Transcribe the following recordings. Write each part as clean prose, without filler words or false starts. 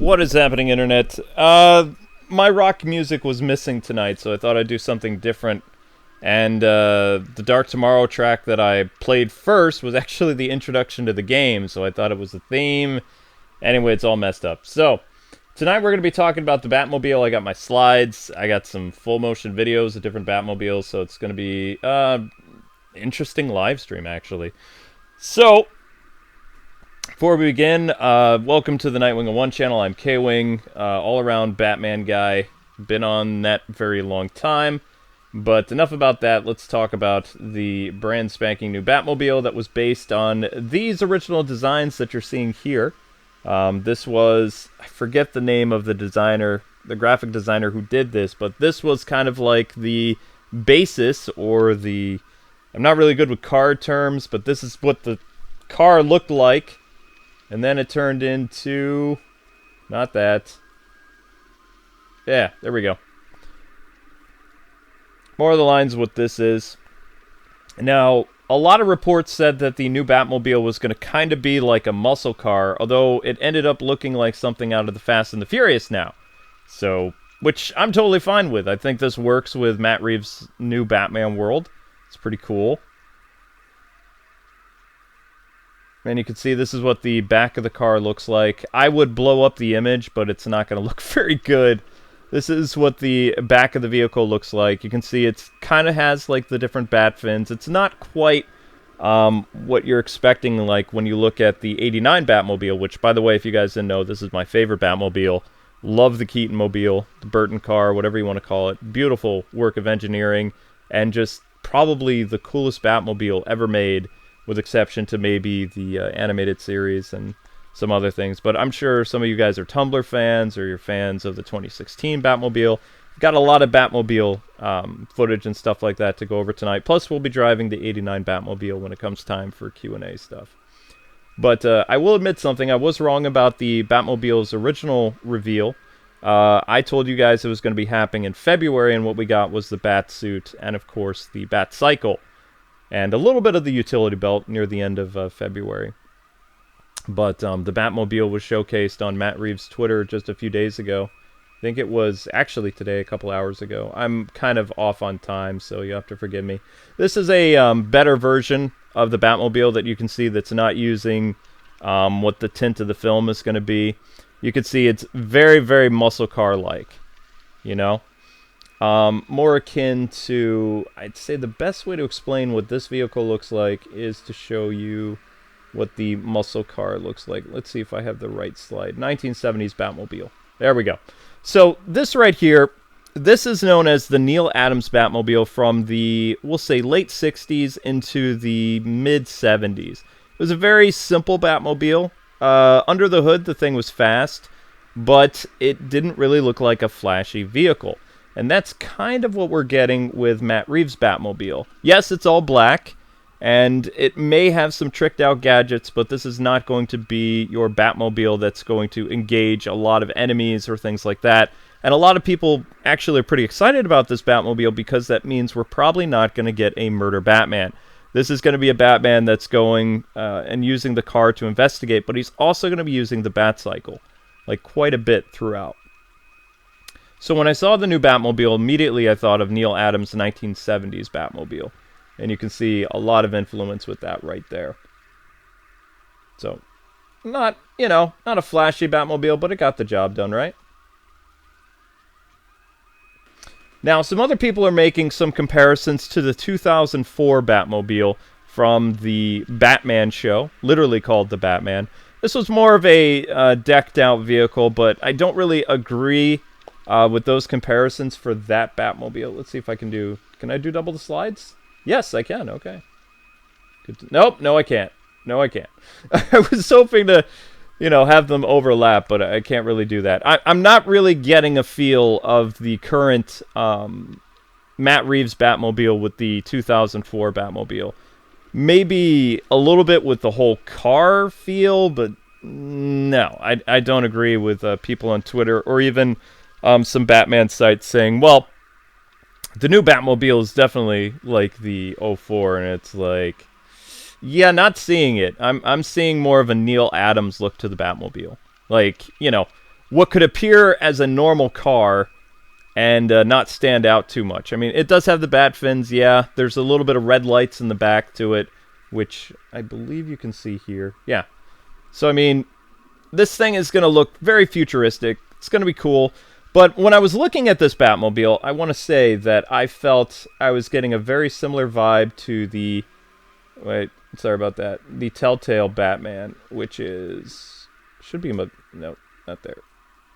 What is happening, Internet? My rock music was missing tonight, so I thought I'd do something different. And the Dark Tomorrow track that I played first was actually the introduction to the game, so I thought it was the theme. Anyway, it's all messed up. So, tonight we're going to be talking about the Batmobile. I got my slides. I got some full motion videos of different Batmobiles, so it's going to be interesting live stream, actually. So, before we begin, welcome to the Nightwing of One channel. I'm K-Wing, all-around Batman guy. Been on that very long time. But enough about that. Let's talk about the brand spanking new Batmobile that was based on these original designs that you're seeing here. This was, I forget the name of the designer, the graphic designer who did this, but this was kind of like the basis or the... I'm not really good with car terms, but this is what the car looked like. And then it turned into... not that. Yeah, there we go. More of the lines of what this is. Now, a lot of reports said that the new Batmobile was going to kind of be like a muscle car, although it ended up looking like something out of the Fast and the Furious now. So, which I'm totally fine with. I think this works with Matt Reeves' new Batman world. It's pretty cool. And you can see this is what the back of the car looks like. I would blow up the image, but it's not going to look very good. This is what the back of the vehicle looks like. You can see it kind of has like the different bat fins. It's not quite what you're expecting like when you look at the '89 Batmobile, which, by the way, if you guys didn't know, this is my favorite Batmobile. Love the Keaton Mobile, the Burton car, whatever you want to call it. Beautiful work of engineering, and just probably the coolest Batmobile ever made, with exception to maybe the animated series and some other things. But I'm sure some of you guys are Tumbler fans, or you're fans of the 2016 Batmobile. Got a lot of Batmobile footage and stuff like that to go over tonight. Plus, we'll be driving the '89 Batmobile when it comes time for Q&A stuff. But I will admit something. I was wrong about the Batmobile's original reveal. I told you guys it was going to be happening in February, and what we got was the Batsuit and, of course, the Batcycle. And a little bit of the utility belt near the end of February. But the Batmobile was showcased on Matt Reeves' Twitter just a few days ago. I think it was actually today, a couple hours ago. I'm kind of off on time, so you have to forgive me. This is a better version of the Batmobile that you can see that's not using what the tint of the film is going to be. You can see it's very, very muscle car-like, you know? More akin to, I'd say the best way to explain what this vehicle looks like is to show you what the muscle car looks like. Let's see if I have the right slide. 1970s Batmobile. There we go. So this right here, this is known as the Neal Adams Batmobile from the, we'll say, late 60s into the mid 70s. It was a very simple Batmobile. Under the hood, the thing was fast, but it didn't really look like a flashy vehicle. And that's kind of what we're getting with Matt Reeves' Batmobile. Yes, it's all black, and it may have some tricked out gadgets, but this is not going to be your Batmobile that's going to engage a lot of enemies or things like that. And a lot of people actually are pretty excited about this Batmobile because that means we're probably not going to get a murder Batman. This is going to be a Batman that's going and using the car to investigate, but he's also going to be using the Batcycle, like quite a bit throughout. So when I saw the new Batmobile, immediately I thought of Neal Adams' 1970s Batmobile. And you can see a lot of influence with that right there. So, not a flashy Batmobile, but it got the job done, right? Now, some other people are making some comparisons to the 2004 Batmobile from the Batman show, literally called the Batman. This was more of a decked-out vehicle, but I don't really agree with those comparisons for that Batmobile. Let's see if I can do... Can I do double the slides? Yes, I can. Okay. Nope. No, I can't. No, I can't. I was hoping to, have them overlap, but I can't really do that. I'm not really getting a feel of the current Matt Reeves Batmobile with the 2004 Batmobile. Maybe a little bit with the whole car feel, but no, I don't agree with people on Twitter or even some Batman sites saying, well, the new Batmobile is definitely like the '04, and it's like, yeah, not seeing it. I'm seeing more of a Neal Adams look to the Batmobile. Like, what could appear as a normal car and not stand out too much. I mean, it does have the bat fins, yeah. There's a little bit of red lights in the back to it, which I believe you can see here. Yeah. So, I mean, this thing is going to look very futuristic. It's going to be cool. But when I was looking at this Batmobile, I want to say that I felt I was getting a very similar vibe to the... Wait, sorry about that. The Telltale Batman, which is... Should be... No, not there.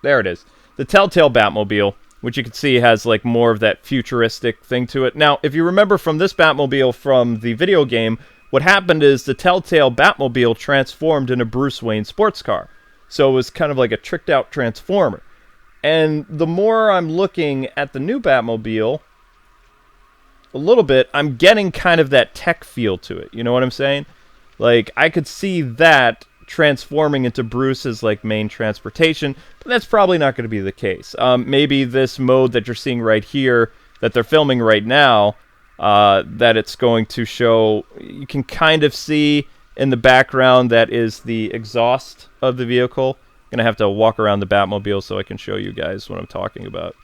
There it is. The Telltale Batmobile, which you can see has like more of that futuristic thing to it. Now, if you remember from this Batmobile from the video game, what happened is the Telltale Batmobile transformed into Bruce Wayne's sports car. So it was kind of like a tricked out transformer. And the more I'm looking at the new Batmobile, a little bit, I'm getting kind of that tech feel to it. You know what I'm saying? Like, I could see that transforming into Bruce's, like, main transportation, but that's probably not going to be the case. Maybe this mode that you're seeing right here, that they're filming right now, that it's going to show, you can kind of see in the background that is the exhaust of the vehicle. Gonna have to walk around the Batmobile so I can show you guys what I'm talking about.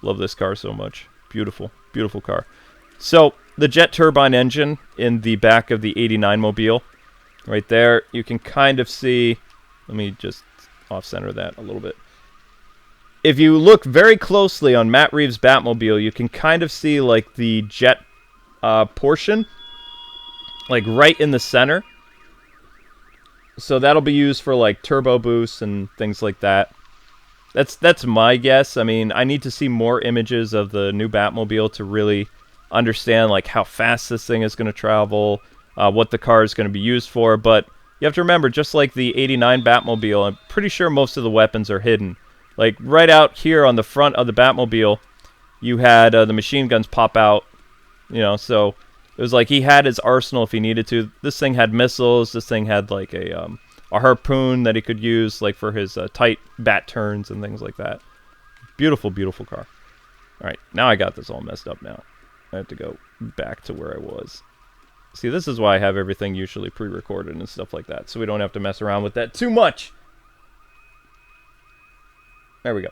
Love this car so much. Beautiful, beautiful car. So, the jet turbine engine in the back of the 89 Mobile. Right there, you can kind of see... Let me just off-center that a little bit. If you look very closely on Matt Reeves' Batmobile, you can kind of see, like, the jet portion. Like, right in the center. So that'll be used for like turbo boosts and things like that. That's my guess. I mean, I need to see more images of the new Batmobile to really understand like how fast this thing is going to travel, what the car is going to be used for. But you have to remember, just like the 89 Batmobile, I'm pretty sure most of the weapons are hidden. Like right out here on the front of the Batmobile, you had the machine guns pop out. You know, so it was like he had his arsenal if he needed to. This thing had missiles. This thing had like a harpoon that he could use like for his tight bat turns and things like that. Beautiful, beautiful car. All right, now I got this all messed up now. I have to go back to where I was. See, this is why I have everything usually pre-recorded and stuff like that, so we don't have to mess around with that too much. There we go.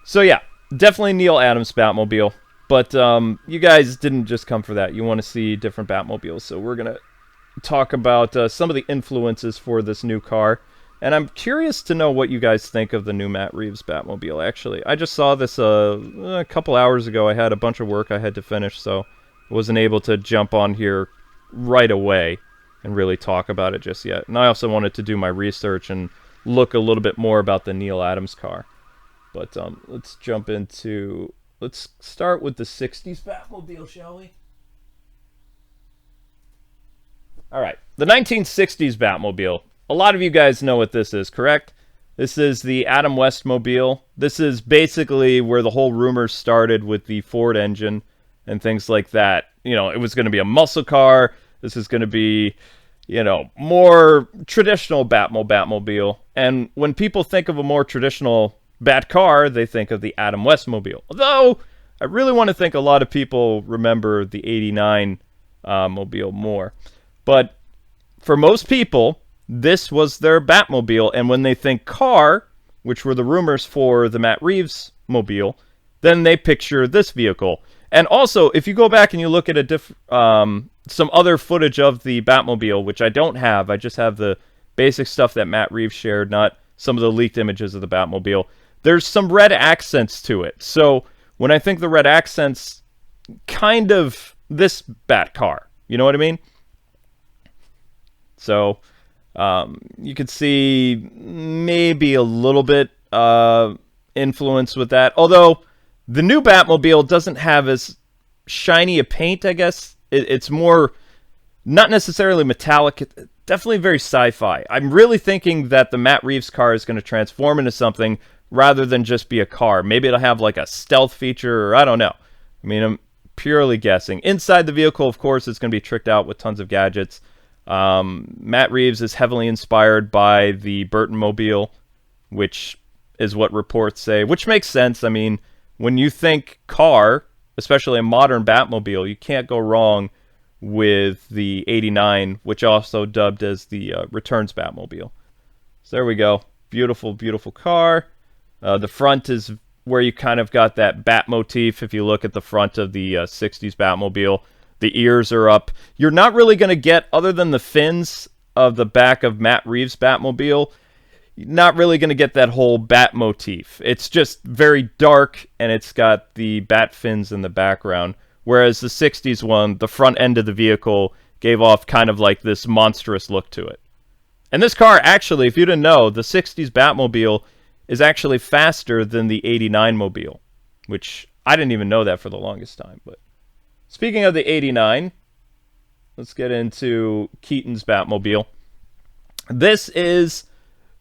So yeah, definitely Neal Adams Batmobile. But you guys didn't just come for that. You want to see different Batmobiles. So we're going to talk about some of the influences for this new car. And I'm curious to know what you guys think of the new Matt Reeves Batmobile, actually. I just saw this a couple hours ago. I had a bunch of work I had to finish, so I wasn't able to jump on here right away and really talk about it just yet. And I also wanted to do my research and look a little bit more about the Neal Adams car. But let's jump into... Let's start with the 60s Batmobile, shall we? Alright, the 1960s Batmobile. A lot of you guys know what this is, correct? This is the Adam West Mobile. This is basically where the whole rumors started with the Ford engine and things like that. You know, it was going to be a muscle car. This is going to be, you know, more traditional Batmobile. And when people think of a more traditional Bat car, they think of the Adam West Mobile. Although, I really want to think a lot of people remember the 89 Mobile more. But for most people, this was their Batmobile. And when they think car, which were the rumors for the Matt Reeves Mobile, then they picture this vehicle. And also, if you go back and you look at some other footage of the Batmobile, which I don't have, I just have the basic stuff that Matt Reeves shared, not some of the leaked images of the Batmobile. There's some red accents to it. So when I think the red accents, kind of this Bat car. You know what I mean? So you could see maybe a little bit influence with that. Although the new Batmobile doesn't have as shiny a paint, I guess. It's more, not necessarily metallic, definitely very sci-fi. I'm really thinking that the Matt Reeves car is going to transform into something rather than just be a car. Maybe it'll have like a stealth feature, or I don't know. I mean, I'm purely guessing. Inside the vehicle, of course, it's going to be tricked out with tons of gadgets. Matt Reeves is heavily inspired by the Burton Mobile, which is what reports say, which makes sense. I mean, when you think car, especially a modern Batmobile, you can't go wrong with the 89, which also dubbed as the Returns Batmobile. So there we go. Beautiful, beautiful car. The front is where you kind of got that bat motif. If you look at the front of the 60s Batmobile, the ears are up. You're not really going to get, other than the fins of the back of Matt Reeves' Batmobile, not really going to get that whole bat motif. It's just very dark, and it's got the bat fins in the background. Whereas the 60s one, the front end of the vehicle gave off kind of like this monstrous look to it. And this car, actually, if you didn't know, the 60s Batmobile is actually faster than the 89 Mobile, which I didn't even know that for the longest time. But speaking of the 89, let's get into Keatons Batmobile. This is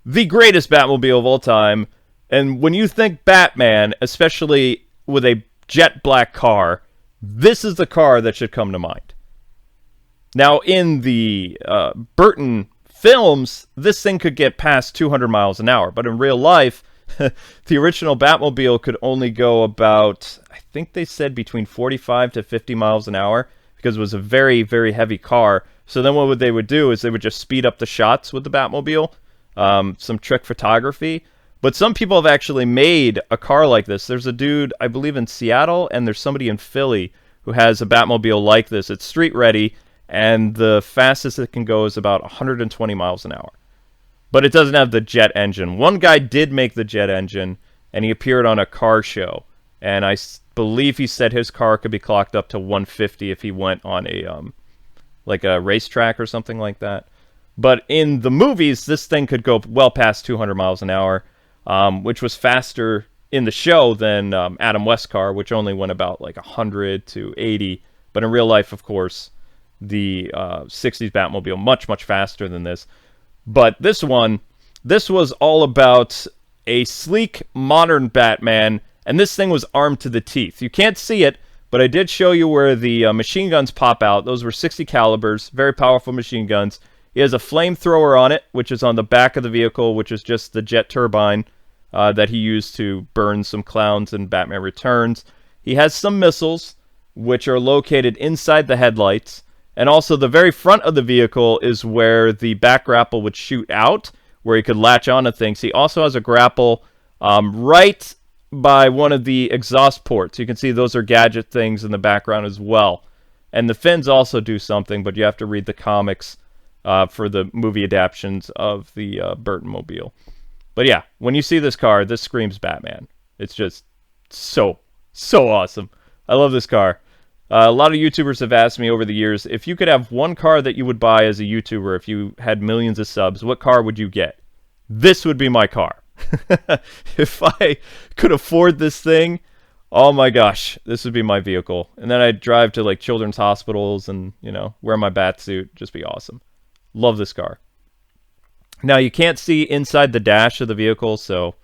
the greatest Batmobile of all time, and when you think Batman, especially with a jet black car, this is the car that should come to mind. Now, in the Burton films, this thing could get past 200 miles an hour, but in real life, the original Batmobile could only go about, I think they said between 45 to 50 miles an hour, because it was a very, very heavy car. So then what they would do is they would just speed up the shots with the Batmobile, some trick photography. But some people have actually made a car like this. There's a dude, I believe, in Seattle, and there's somebody in Philly who has a Batmobile like this. It's street ready, and the fastest it can go is about 120 miles an hour. But it doesn't have the jet engine. One guy did make the jet engine, and he appeared on a car show. And I believe he said his car could be clocked up to 150 if he went on a like a racetrack or something like that. But in the movies, this thing could go well past 200 miles an hour, which was faster in the show than Adam West's car, which only went about like 100 to 80. But in real life, of course, the 60s Batmobile much, much faster than this. But this was all about a sleek, modern Batman, and this thing was armed to the teeth. You can't see it, but I did show you where the machine guns pop out. Those were 60 calibers, very powerful machine guns. He has a flamethrower on it, which is on the back of the vehicle, which is just the jet turbine that he used to burn some clowns in Batman Returns. He has some missiles, which are located inside the headlights. And also the very front of the vehicle is where the back grapple would shoot out, where he could latch onto things. He also has a grapple right by one of the exhaust ports. You can see those are gadget things in the background as well. And the fins also do something, but you have to read the comics for the movie adaptations of the Batmobile. But yeah, when you see this car, this screams Batman. It's just so awesome. I love this car. A lot of YouTubers have asked me over the years, if you could have one car that you would buy as a YouTuber, if you had millions of subs, what car would you get? This would be my car. If I could afford this thing, oh my gosh, this would be my vehicle. And then I'd drive to like children's hospitals and, you know, wear my Batsuit. Just be awesome. Love this car. Now, you can't see inside the dash of the vehicle, so,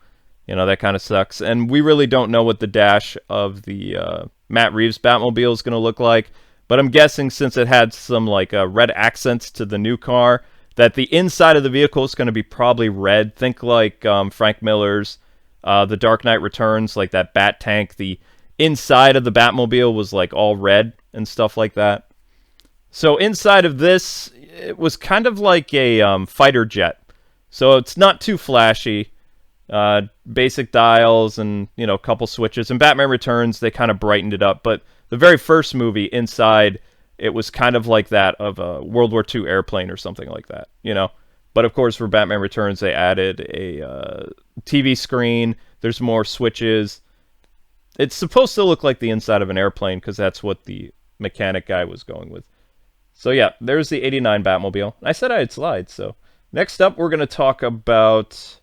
you know, that kind of sucks. And we really don't know what the dash of the Matt Reeves Batmobile is going to look like. But I'm guessing since it had some like red accents to the new car, that the inside of the vehicle is going to be probably red. Think like Frank Miller's The Dark Knight Returns, like that bat tank. The inside of the Batmobile was like all red and stuff like that. So inside of this, it was kind of like a fighter jet. So it's not too flashy. Basic dials and, you know, a couple switches. In Batman Returns, they kind of brightened it up. But the very first movie, inside, it was kind of like that of a World War II airplane or something like that, you know. But of course, for Batman Returns, they added a TV screen. There's more switches. It's supposed to look like the inside of an airplane because that's what the mechanic guy was going with. So yeah, there's the 89 Batmobile. I said I'd slide, so... Next up, we're going to talk about...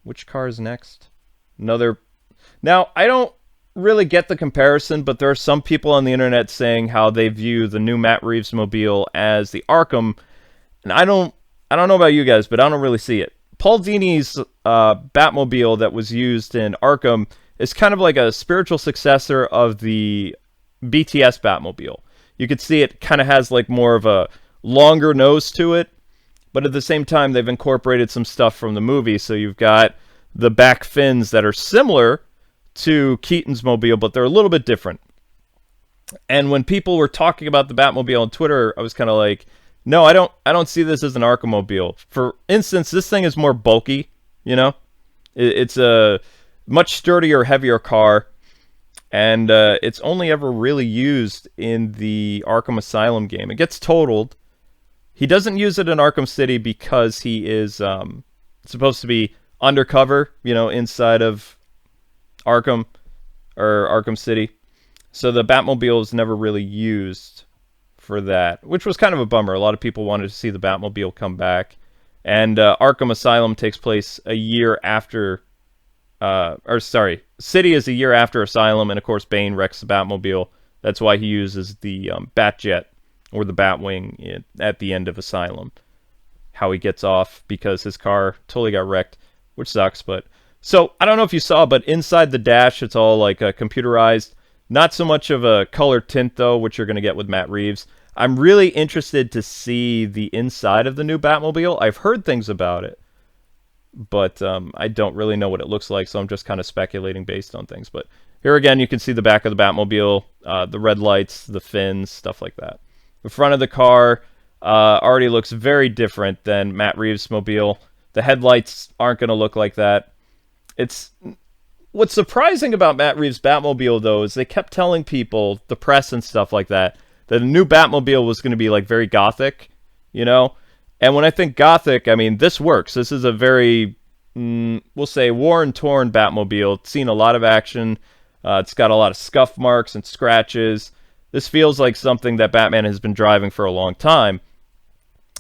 Which car is next? Another... Now, I don't really get the comparison, but there are some people on the internet saying how they view the new Matt Reeves mobile as the Arkham, and I don't know about you guys, but I don't really see it. Paul Dini's Batmobile that was used in Arkham is kind of like a spiritual successor of the BTS Batmobile. You could see it kind of has like more of a longer nose to it, but at the same time, they've incorporated some stuff from the movie. So you've got the back fins that are similar to Keaton's Mobile, but they're a little bit different. And when people were talking about the Batmobile on Twitter, I was kind of like, no, I don't see this as an Arkham-mobile. For instance, this thing is more bulky, you know? It's a Much sturdier, heavier car. And it's only ever really used in the Arkham Asylum game. It gets totaled. He doesn't use it in Arkham City because he is supposed to be undercover, inside of Arkham or Arkham City. So the Batmobile is never really used for that, which was kind of a bummer. A lot of people wanted to see the Batmobile come back. And Arkham Asylum takes place a year after... City is a year after Asylum, and of course Bane wrecks the Batmobile. That's why he uses the Batjet, or the Batwing, at the end of Asylum. How he gets off, because his car totally got wrecked, which sucks, but... So, I don't know if you saw, but inside the dash, it's all, computerized. Not so much of a color tint, though, which you're going to get with Matt Reeves. I'm really interested to see the inside of the new Batmobile. I've heard things about it, but I don't really know what it looks like, so I'm just kind of speculating based on things. But here again, you can see the back of the Batmobile, the red lights, the fins, stuff like that. The front of the car already looks very different than Matt Reeves' mobile. The headlights aren't going to look like that. What's surprising about Matt Reeves' Batmobile, though, is they kept telling people, the press and stuff like that a new Batmobile was going to be, very gothic, And when I think gothic, I mean, this works. This is a very, we'll say, worn-torn Batmobile. It's seen a lot of action. It's got a lot of scuff marks and scratches. This feels like something that Batman has been driving for a long time.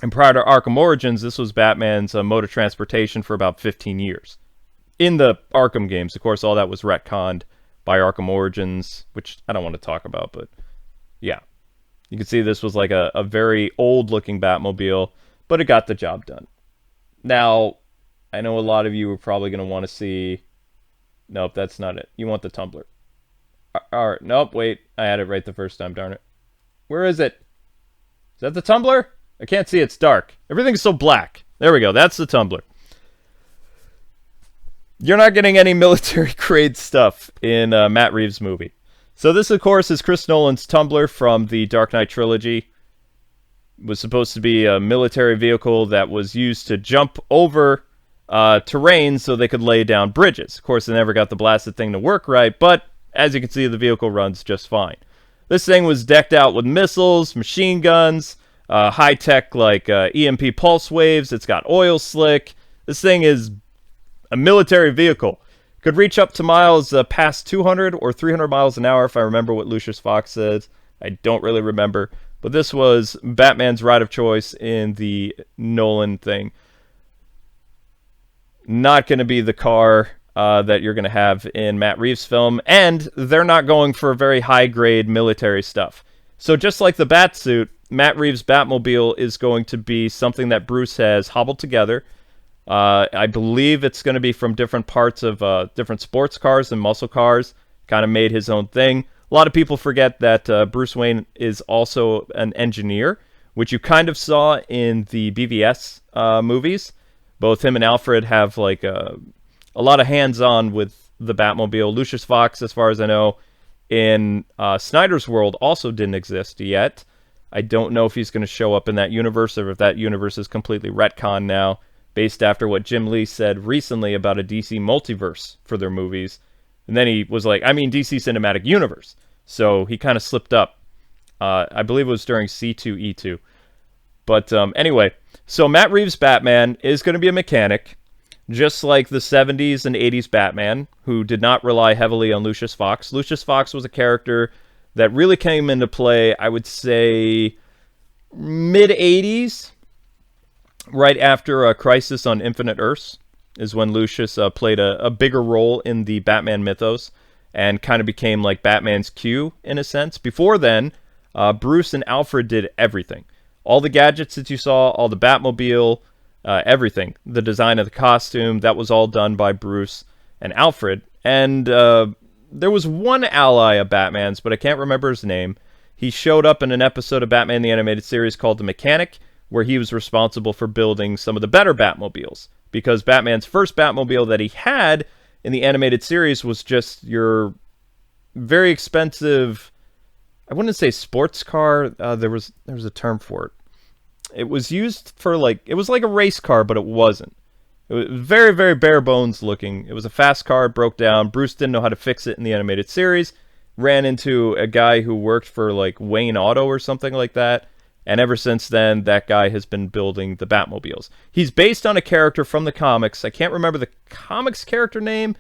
And prior to Arkham Origins, this was Batman's mode of transportation for about 15 years. In the Arkham games, of course, all that was retconned by Arkham Origins, which I don't want to talk about, but yeah. You can see this was like a very old-looking Batmobile, but it got the job done. Now, I know a lot of you are probably going to want to see... Nope, that's not it. You want the Tumbler. Alright, nope, wait. I had it right the first time, darn it. Where is it? Is that the Tumbler? I can't see, it's dark. Everything's so black. There we go, that's the Tumbler. You're not getting any military-grade stuff in Matt Reeves' movie. So this, of course, is Chris Nolan's Tumbler from the Dark Knight trilogy. It was supposed to be a military vehicle that was used to jump over terrain so they could lay down bridges. Of course, they never got the blasted thing to work right, but as you can see, the vehicle runs just fine. This thing was decked out with missiles, machine guns, high-tech EMP pulse waves. It's got oil slick. This thing is a military vehicle. Could reach up to miles past 200 or 300 miles an hour, if I remember what Lucius Fox says. I don't really remember. But this was Batman's ride of choice in the Nolan thing. Not going to be the car that you're going to have in Matt Reeves' film. And they're not going for very high-grade military stuff. So just like the Batsuit, Matt Reeves' Batmobile is going to be something that Bruce has hobbled together. I believe it's going to be from different parts of different sports cars and muscle cars. Kind of made his own thing. A lot of people forget that Bruce Wayne is also an engineer, which you kind of saw in the BVS movies. Both him and Alfred have a lot of hands-on with the Batmobile. Lucius Fox, as far as I know, in Snyder's World also didn't exist yet. I don't know if he's going to show up in that universe or if that universe is completely retconned now, based after what Jim Lee said recently about a DC multiverse for their movies. And then he was like, I mean DC Cinematic Universe. So he kind of slipped up. I believe it was during C2E2. But anyway, so Matt Reeves' Batman is going to be a mechanic, just like the 70s and 80s Batman, who did not rely heavily on Lucius Fox. Lucius Fox was a character that really came into play, I would say, mid-80s. Right after Crisis on Infinite Earths is when Lucius played a bigger role in the Batman mythos and kind of became like Batman's Q in a sense. Before then, Bruce and Alfred did everything. All the gadgets that you saw, all the Batmobile, everything. The design of the costume, that was all done by Bruce and Alfred. And there was one ally of Batman's, but I can't remember his name. He showed up in an episode of Batman the Animated Series called The Mechanic, where he was responsible for building some of the better Batmobiles. Because Batman's first Batmobile that he had in the animated series was just your very expensive, I wouldn't say sports car, there was a term for it. It was used for it was like a race car, but it wasn't. It was very, very bare bones looking. It was a fast car, it broke down. Bruce didn't know how to fix it in the animated series. Ran into a guy who worked for like Wayne Auto or something like that. And ever since then, that guy has been building the Batmobiles. He's based on a character from the comics. I can't remember the comics character name,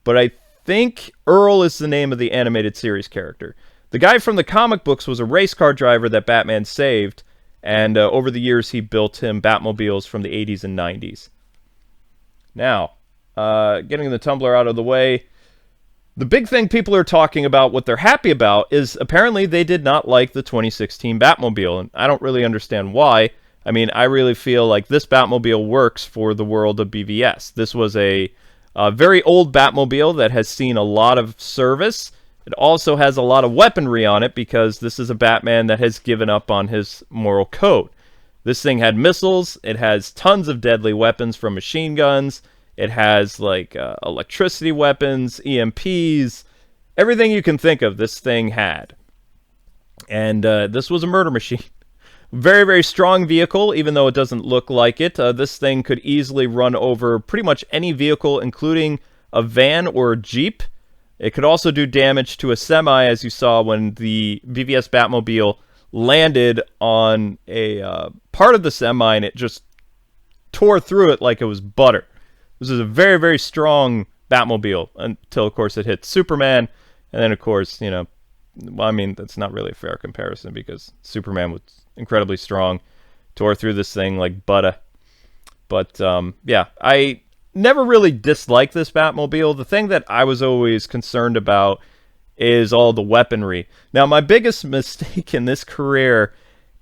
but I think Earl is the name of the animated series character. The guy from the comic books was a race car driver that Batman saved, and over the years he built him Batmobiles from the 80s and 90s. Now, getting the Tumbler out of the way, the big thing people are talking about, what they're happy about, is apparently they did not like the 2016 Batmobile, and I don't really understand why. I mean, I really feel like this Batmobile works for the world of BVS. This was a very old Batmobile that has seen a lot of service. It also has a lot of weaponry on it because this is a Batman that has given up on his moral code. This thing had missiles. It has tons of deadly weapons from machine guns. It has like electricity weapons, EMPs, everything you can think of this thing had. And this was a murder machine. Very, very strong vehicle, even though it doesn't look like it. This thing could easily run over pretty much any vehicle, including a van or a Jeep. It could also do damage to a semi, as you saw when the BVS Batmobile landed on a part of the semi, and it just tore through it like it was butter. This is a very, very strong Batmobile until, of course, it hit Superman. And then, of course, you know, well, I mean, that's not really a fair comparison because Superman was incredibly strong, tore through this thing like butter. But, yeah, I never really disliked this Batmobile. The thing that I was always concerned about is all the weaponry. Now, my biggest mistake in this career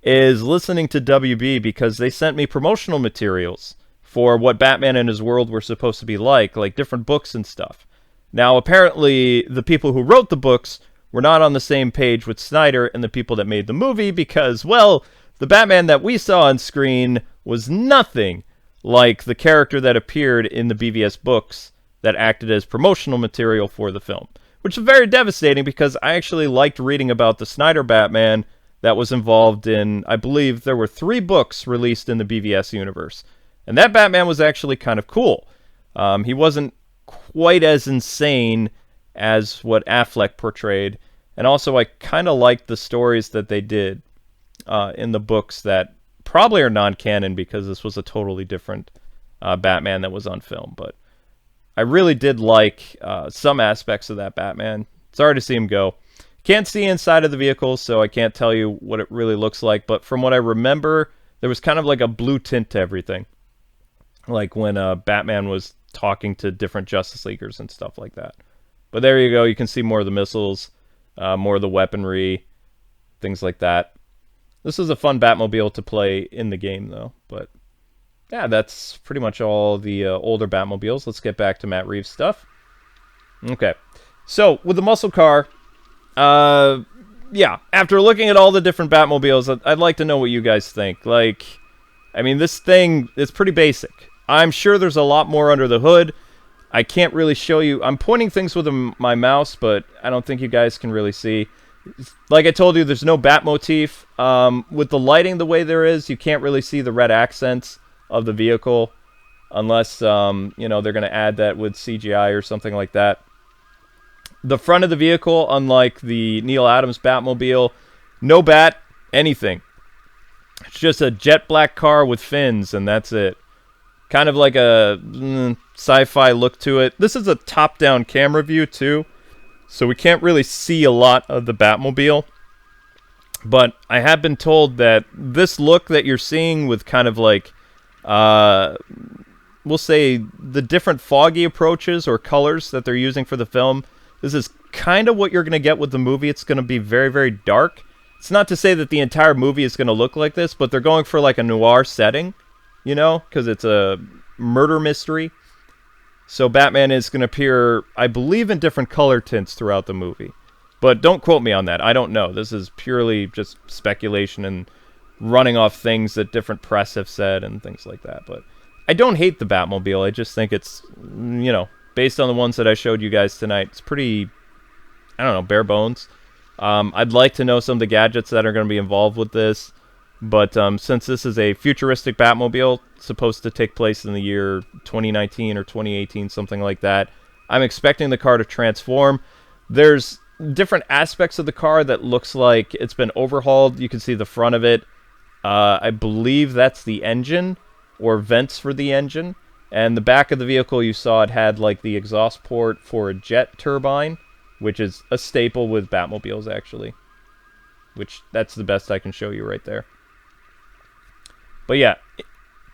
is listening to WB because they sent me promotional materials for what Batman and his world were supposed to be like different books and stuff. Now, apparently, the people who wrote the books were not on the same page with Snyder and the people that made the movie because, well, the Batman that we saw on screen was nothing like the character that appeared in the BVS books that acted as promotional material for the film, which is very devastating because I actually liked reading about the Snyder Batman that was involved in, I believe there were 3 books released in the BVS universe. And that Batman was actually kind of cool. He wasn't quite as insane as what Affleck portrayed. And also, I kind of liked the stories that they did in the books that probably are non-canon because this was a totally different Batman that was on film. But I really did like some aspects of that Batman. Sorry to see him go. Can't see inside of the vehicle, so I can't tell you what it really looks like. But from what I remember, there was kind of like a blue tint to everything. Like when Batman was talking to different Justice Leaguers and stuff like that. But there you go. You can see more of the missiles, more of the weaponry, things like that. This is a fun Batmobile to play in the game, though. But yeah, that's pretty much all the older Batmobiles. Let's get back to Matt Reeves stuff. Okay. So, with the muscle car, yeah, after looking at all the different Batmobiles, I'd like to know what you guys think. Like, I mean, this thing is pretty basic. I'm sure there's a lot more under the hood. I can't really show you. I'm pointing things with my mouse, but I don't think you guys can really see. Like I told you, there's no bat motif. With the lighting the way there is, you can't really see the red accents of the vehicle unless, you know, they're going to add that with CGI or something like that. The front of the vehicle, unlike the Neal Adams Batmobile, no bat, anything. It's just a jet black car with fins, and that's it. Kind of like a sci-fi look to it. This is a top-down camera view, too, so we can't really see a lot of the Batmobile. But I have been told that this look that you're seeing with kind of like, we'll say, the different foggy approaches or colors that they're using for the film, this is kind of what you're going to get with the movie. It's going to be very, very dark. It's not to say that the entire movie is going to look like this, but they're going for like a noir setting, you know, because it's a murder mystery. So Batman is going to appear, I believe, in different color tints throughout the movie. But don't quote me on that. I don't know. This is purely just speculation and running off things that different press have said and things like that. But I don't hate the Batmobile. I just think it's, you know, based on the ones that I showed you guys tonight, it's pretty, I don't know, bare bones. I'd like to know some of the gadgets that are going to be involved with this. But since this is a futuristic Batmobile, supposed to take place in the year 2019 or 2018, something like that, I'm expecting the car to transform. There's different aspects of the car that looks like it's been overhauled. You can see the front of it. I believe that's the engine or vents for the engine. And the back of the vehicle, you saw it had like the exhaust port for a jet turbine, which is a staple with Batmobiles, actually. Which, that's the best I can show you right there. But yeah,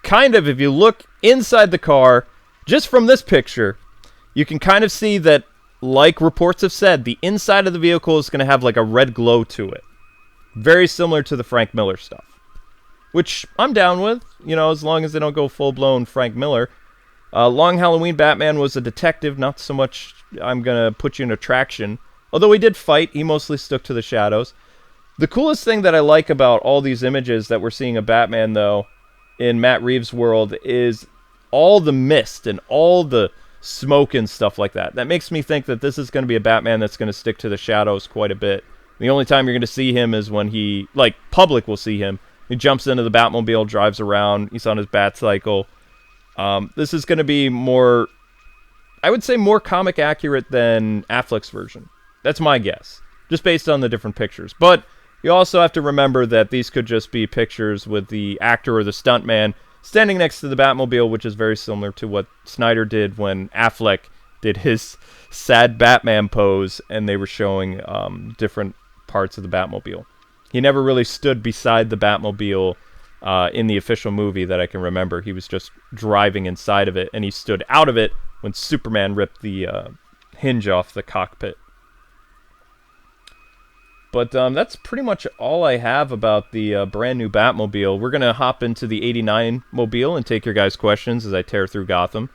kind of, if you look inside the car, just from this picture, you can kind of see that, like reports have said, the inside of the vehicle is going to have like a red glow to it. Very similar to the Frank Miller stuff. Which I'm down with, you know, as long as they don't go full-blown Frank Miller. Long Halloween Batman was a detective, not so much I'm going to put you in a traction. Although he did fight, he mostly stuck to the shadows. The coolest thing that I like about all these images that we're seeing of Batman, though, in Matt Reeves' world, is all the mist and all the smoke and stuff like that. That makes me think that this is going to be a Batman that's going to stick to the shadows quite a bit. The only time you're going to see him is when he, like, public will see him. He jumps into the Batmobile, drives around, he's on his Batcycle. This is going to be more, I would say more comic accurate than Affleck's version. That's my guess, just based on the different pictures. But you also have to remember that these could just be pictures with the actor or the stuntman standing next to the Batmobile, which is very similar to what Snyder did when Affleck did his sad Batman pose, and they were showing different parts of the Batmobile. He never really stood beside the Batmobile in the official movie that I can remember. He was just driving inside of it, and he stood out of it when Superman ripped the hinge off the cockpit. But that's pretty much all I have about the brand new Batmobile. We're going to hop into the 89 Mobile and take your guys' questions as I tear through Gotham.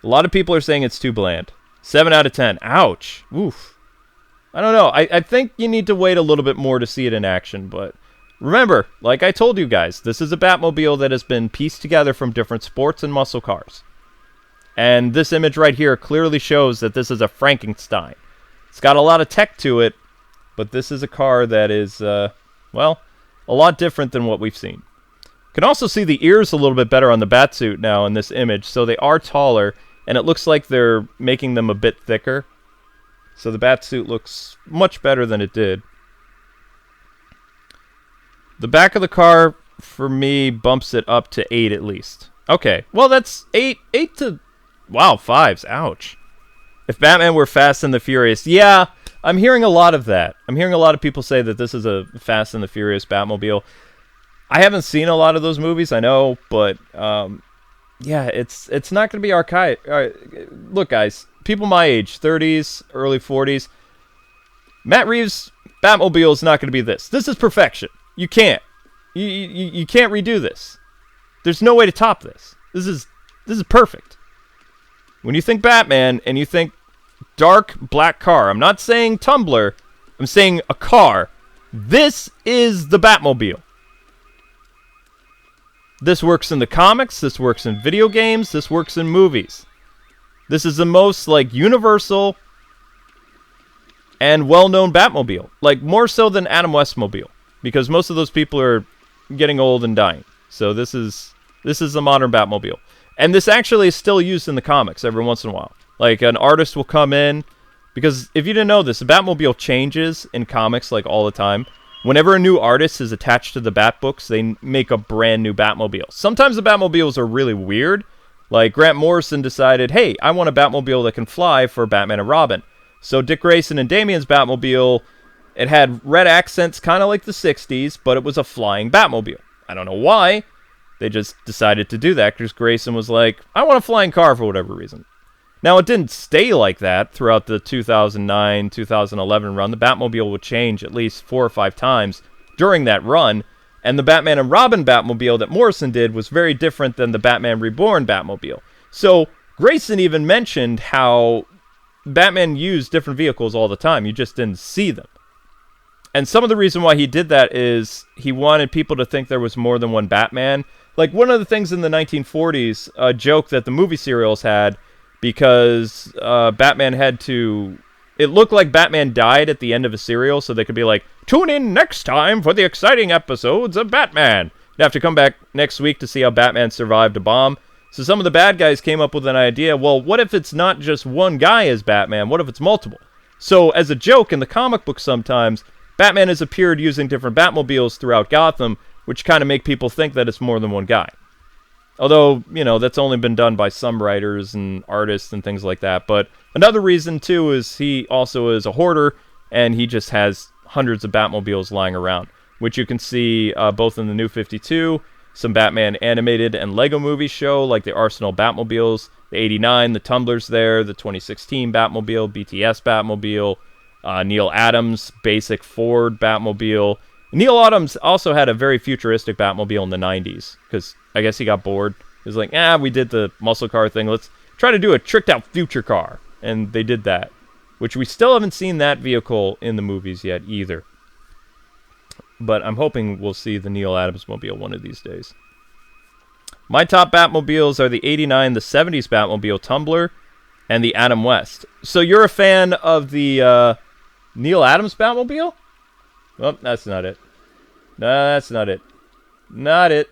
A lot of people are saying it's too bland. 7 out of 10. Ouch. Oof. I don't know. I think you need to wait a little bit more to see it in action. But remember, like I told you guys, this is a Batmobile that has been pieced together from different sports and muscle cars. And this image right here clearly shows that this is a Frankenstein. It's got a lot of tech to it. But this is a car that is, well, a lot different than what we've seen. You can also see the ears a little bit better on the Batsuit now in this image. So they are taller, and it looks like they're making them a bit thicker. So the Batsuit looks much better than it did. The back of the car, for me, bumps it up to 8 at least. Okay, well, that's 8 to... Wow, 5s. Ouch. If Batman were Fast and the Furious, yeah... I'm hearing a lot of that. I'm hearing a lot of people say that this is a Fast and the Furious Batmobile. I haven't seen a lot of those movies, I know, but yeah, it's not going to be archaic. Look, guys, people my age, 30s, early 40s, Matt Reeves' Batmobile is not going to be this. This is perfection. You can't. You can't redo this. There's no way to top this. This is perfect. When you think Batman and you think dark black car. I'm not saying Tumbler. I'm saying a car. This is the Batmobile. This works in the comics. This works in video games. This works in movies. This is the most, like, universal and well-known Batmobile. Like, more so than Adam West's mobile. Because most of those people are getting old and dying. So this is a modern Batmobile. And this actually is still used in the comics every once in a while. Like, an artist will come in, because if you didn't know this, the Batmobile changes in comics, like, all the time. Whenever a new artist is attached to the Bat books, they make a brand new Batmobile. Sometimes the Batmobiles are really weird. Like, Grant Morrison decided, hey, I want a Batmobile that can fly for Batman and Robin. So Dick Grayson and Damian's Batmobile, it had red accents, kind of like the 60s, but it was a flying Batmobile. I don't know why. They just decided to do that, because Grayson was like, I want a flying car for whatever reason. Now, it didn't stay like that throughout the 2009-2011 run. The Batmobile would change at least 4 or 5 times during that run. And the Batman and Robin Batmobile that Morrison did was very different than the Batman Reborn Batmobile. So, Grayson even mentioned how Batman used different vehicles all the time. You just didn't see them. And some of the reason why he did that is he wanted people to think there was more than one Batman. Like, one of the things in the 1940s, a joke that the movie serials had, because Batman had to it looked like Batman died at the end of a serial, so they could be like, tune in next time for the exciting episodes of Batman. You have to come back next week to see how Batman survived a bomb. So some of the bad guys came up with an idea, well, what if it's not just one guy as Batman? What if it's multiple? So as a joke in the comic book sometimes, Batman has appeared using different Batmobiles throughout Gotham, which kind of make people think that it's more than one guy. Although, you know, that's only been done by some writers and artists and things like that. But another reason, too, is he also is a hoarder, and he just has hundreds of Batmobiles lying around, which you can see both in the New 52, some Batman animated and Lego movie show, like the Arsenal Batmobiles, the 89, the Tumblers there, the 2016 Batmobile, BTS Batmobile, Neal Adams' basic Ford Batmobile. Neal Adams also had a very futuristic Batmobile in the 90s, because I guess he got bored. He was like, we did the muscle car thing. Let's try to do a tricked-out future car. And they did that, which we still haven't seen that vehicle in the movies yet either. But I'm hoping we'll see the Neal Adams mobile one of these days. My top Batmobiles are the 89, the 70s Batmobile Tumbler, and the Adam West. So you're a fan of the Neal Adams Batmobile? Oh, that's not it. No, that's not it. Not it.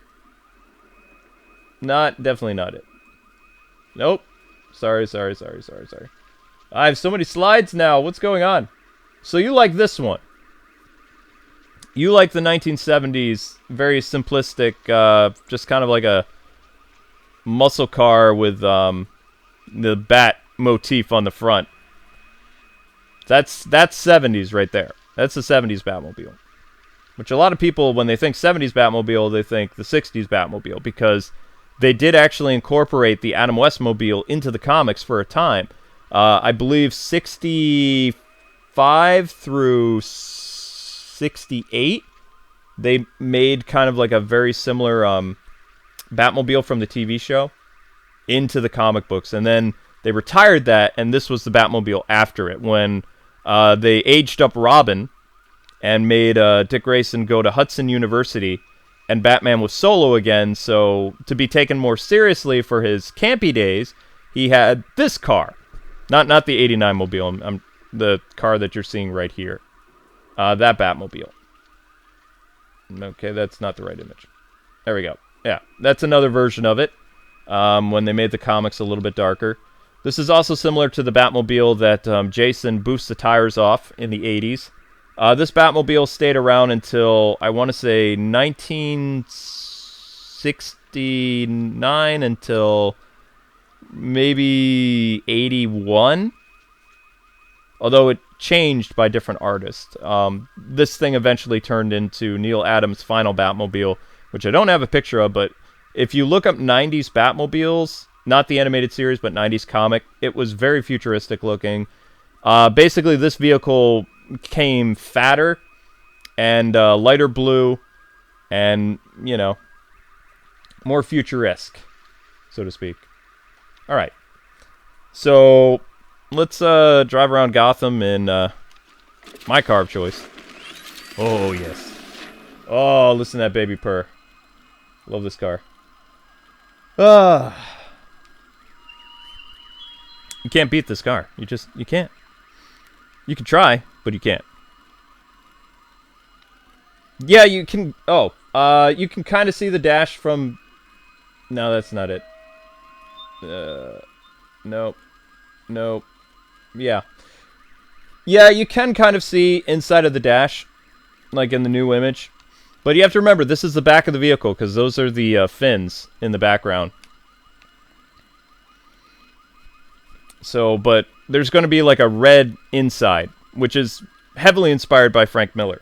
Definitely not it. Nope. Sorry. I have so many slides now. What's going on? So you like this one. You like the 1970s, very simplistic, just kind of like a muscle car with the bat motif on the front. That's 70s right there. That's the 70s Batmobile. Which a lot of people, when they think 70s Batmobile, they think the 60s Batmobile, because they did actually incorporate the Adam West mobile into the comics for a time. I believe 65 through 68, they made kind of like a very similar Batmobile from the TV show into the comic books. And then they retired that, and this was the Batmobile after it, when they aged up Robin and made Dick Grayson go to Hudson University, and Batman was solo again, so to be taken more seriously for his campy days, he had this car. Not the 89 mobile, the car that you're seeing right here. That Batmobile. Okay, that's not the right image. There we go. Yeah, that's another version of it, when they made the comics a little bit darker. This is also similar to the Batmobile that Jason boosts the tires off in the 80s. This Batmobile stayed around until, I want to say, 1969 until maybe 81. Although it changed by different artists. This thing eventually turned into Neal Adams' final Batmobile, which I don't have a picture of, but if you look up 90s Batmobiles, not the animated series, but 90s comic, it was very futuristic looking. Basically, this vehicle came fatter and lighter blue and, you know, more futuristic, so to speak. All right. So let's drive around Gotham in my car of choice. Oh, yes. Oh, listen to that baby purr. Love this car. You can't beat this car. You can't. You can try, but you can't. Yeah, you can. Oh, you can kind of see the dash from. No, that's not it. Nope. Yeah. Yeah, you can kind of see inside of the dash, like in the new image. But you have to remember, this is the back of the vehicle, because those are the fins in the background. So, but there's going to be like a red inside, which is heavily inspired by Frank Miller.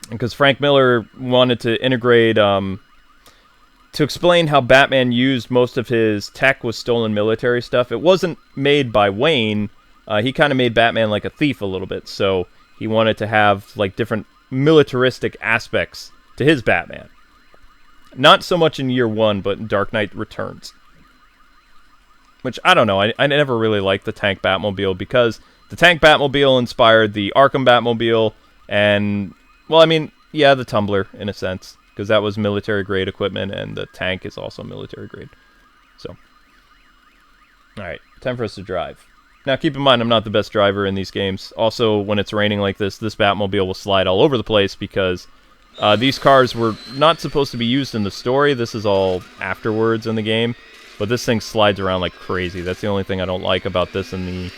Because Frank Miller wanted to integrate, to explain how Batman used most of his tech with stolen military stuff. It wasn't made by Wayne. He kind of made Batman like a thief a little bit. So he wanted to have like different militaristic aspects to his Batman. Not so much in Year One, but in Dark Knight Returns. Which, I don't know, I never really liked the tank Batmobile, because the tank Batmobile inspired the Arkham Batmobile, and, well, I mean, yeah, the Tumbler, in a sense, because that was military-grade equipment, and the tank is also military-grade. So, alright, time for us to drive. Now, keep in mind, I'm not the best driver in these games. Also, when it's raining like this Batmobile will slide all over the place because these cars were not supposed to be used in the story. This is all afterwards in the game. But this thing slides around like crazy. That's the only thing I don't like about this in the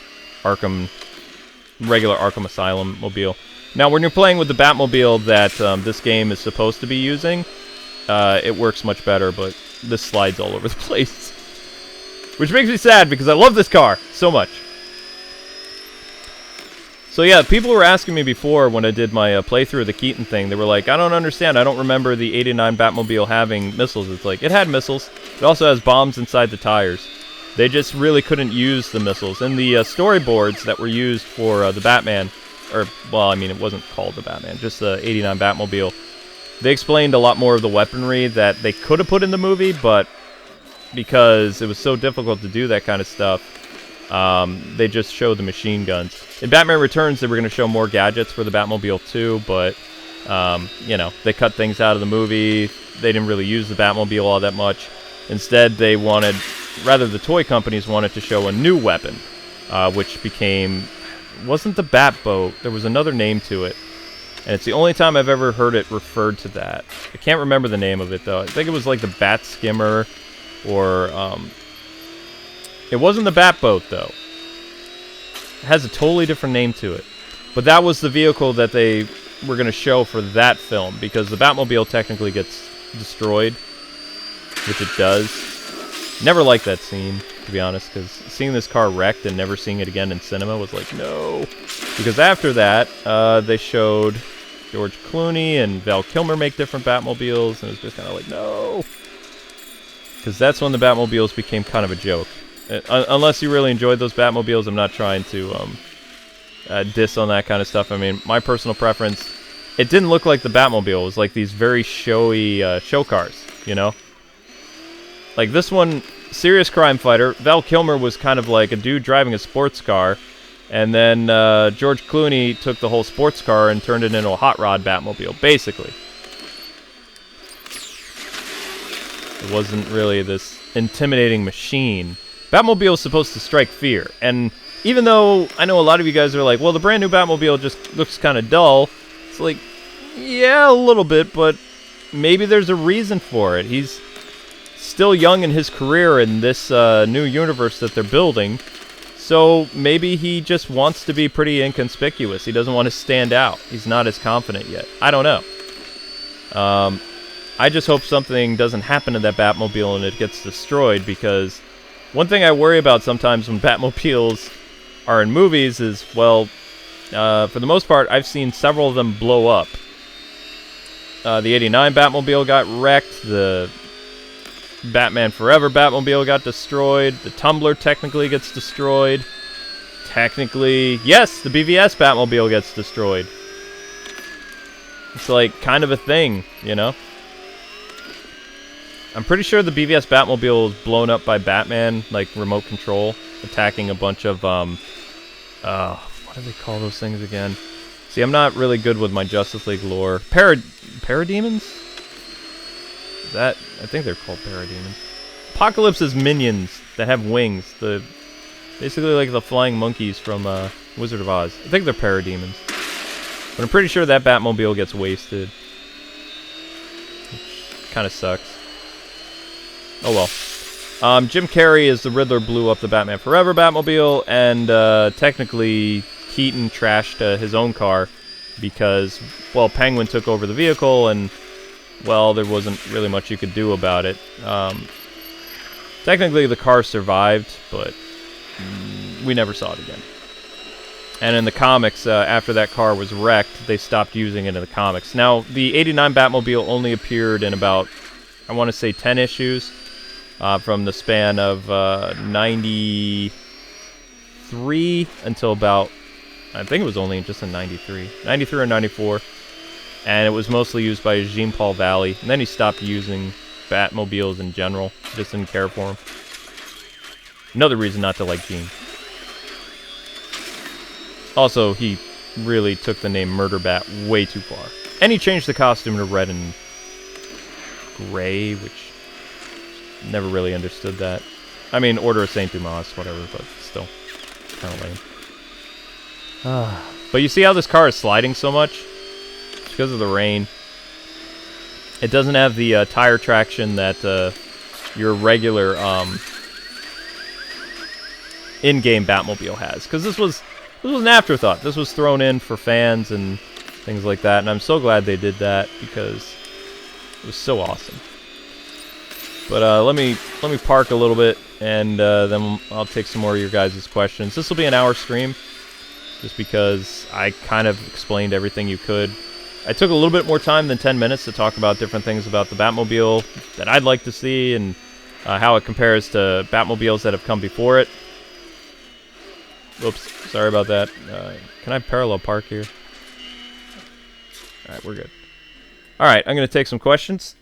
regular Arkham Asylum mobile. Now, when you're playing with the Batmobile that this game is supposed to be using, it works much better, but this slides all over the place. Which makes me sad because I love this car so much. So yeah, people were asking me before when I did my playthrough of the Keaton thing, they were like, I don't understand, I don't remember the 89 Batmobile having missiles. It's like, it had missiles. It also has bombs inside the tires. They just really couldn't use the missiles. And the storyboards that were used for the Batman, or, well, I mean, it wasn't called the Batman, just the 89 Batmobile, they explained a lot more of the weaponry that they could have put in the movie, but because it was so difficult to do that kind of stuff, they just showed the machine guns. In Batman Returns, they were going to show more gadgets for the Batmobile too, but, you know, they cut things out of the movie. They didn't really use the Batmobile all that much. Instead, they wanted, rather the toy companies wanted to show a new weapon, which became, wasn't the Batboat, there was another name to it. And it's the only time I've ever heard it referred to that. I can't remember the name of it, though. I think it was like the Bat Skimmer, or, it wasn't the Batboat, though. It has a totally different name to it. But that was the vehicle that they were going to show for that film, because the Batmobile technically gets destroyed, which it does. Never liked that scene, to be honest, because seeing this car wrecked and never seeing it again in cinema was like, no. Because after that, they showed George Clooney and Val Kilmer make different Batmobiles, and it was just kind of like, no. Because that's when the Batmobiles became kind of a joke. Unless you really enjoyed those Batmobiles, I'm not trying to diss on that kind of stuff. I mean, my personal preference, it didn't look like the Batmobile. It was like these very showy show cars, you know? Like this one, serious crime fighter, Val Kilmer was kind of like a dude driving a sports car, and then George Clooney took the whole sports car and turned it into a hot rod Batmobile, basically. It wasn't really this intimidating machine. Batmobile is supposed to strike fear, and even though I know a lot of you guys are like, well, the brand new Batmobile just looks kind of dull, it's like, yeah, a little bit, but maybe there's a reason for it. He's still young in his career in this new universe that they're building, so maybe he just wants to be pretty inconspicuous. He doesn't want to stand out. He's not as confident yet. I don't know. I just hope something doesn't happen to that Batmobile and it gets destroyed, because one thing I worry about sometimes when Batmobiles are in movies is, well, for the most part, I've seen several of them blow up. The 89 Batmobile got wrecked, the Batman Forever Batmobile got destroyed, the Tumbler technically gets destroyed. Technically, yes, the BVS Batmobile gets destroyed. It's like kind of a thing, you know? I'm pretty sure the BVS Batmobile was blown up by Batman, like remote control, attacking a bunch of, what do they call those things again? See, I'm not really good with my Justice League lore. Parademons? Is that, I think they're called Parademons. Apocalypse's minions that have wings, basically like the flying monkeys from Wizard of Oz. I think they're Parademons. But I'm pretty sure that Batmobile gets wasted. Which kind of sucks. Oh well. Jim Carrey as the Riddler blew up the Batman Forever Batmobile, and technically Keaton trashed his own car because, well, Penguin took over the vehicle, and, well, there wasn't really much you could do about it. Technically the car survived, but we never saw it again. And in the comics, after that car was wrecked, they stopped using it in the comics. Now, the 89 Batmobile only appeared in about, I want to say, 10 issues. From the span of 93 until about, I think it was only just in 93 or 94, and it was mostly used by Jean-Paul Valley, and then he stopped using Batmobiles in general, just didn't care for him. Another reason not to like Gene. Also, he really took the name Murder Bat way too far, and he changed the costume to red and gray, which never really understood that. I mean, Order of St. Dumas, whatever, but still. kind of lame. But you see how this car is sliding so much? It's because of the rain. It doesn't have the tire traction that your regular in-game Batmobile has. Because this was an afterthought. This was thrown in for fans and things like that. And I'm so glad they did that because it was so awesome. But let me park a little bit, and then I'll take some more of your guys' questions. This will be an hour stream, just because I kind of explained everything you could. I took a little bit more time than 10 minutes to talk about different things about the Batmobile that I'd like to see, and how it compares to Batmobiles that have come before it. Whoops, sorry about that. Can I parallel park here? Alright, we're good. Alright, I'm going to take some questions.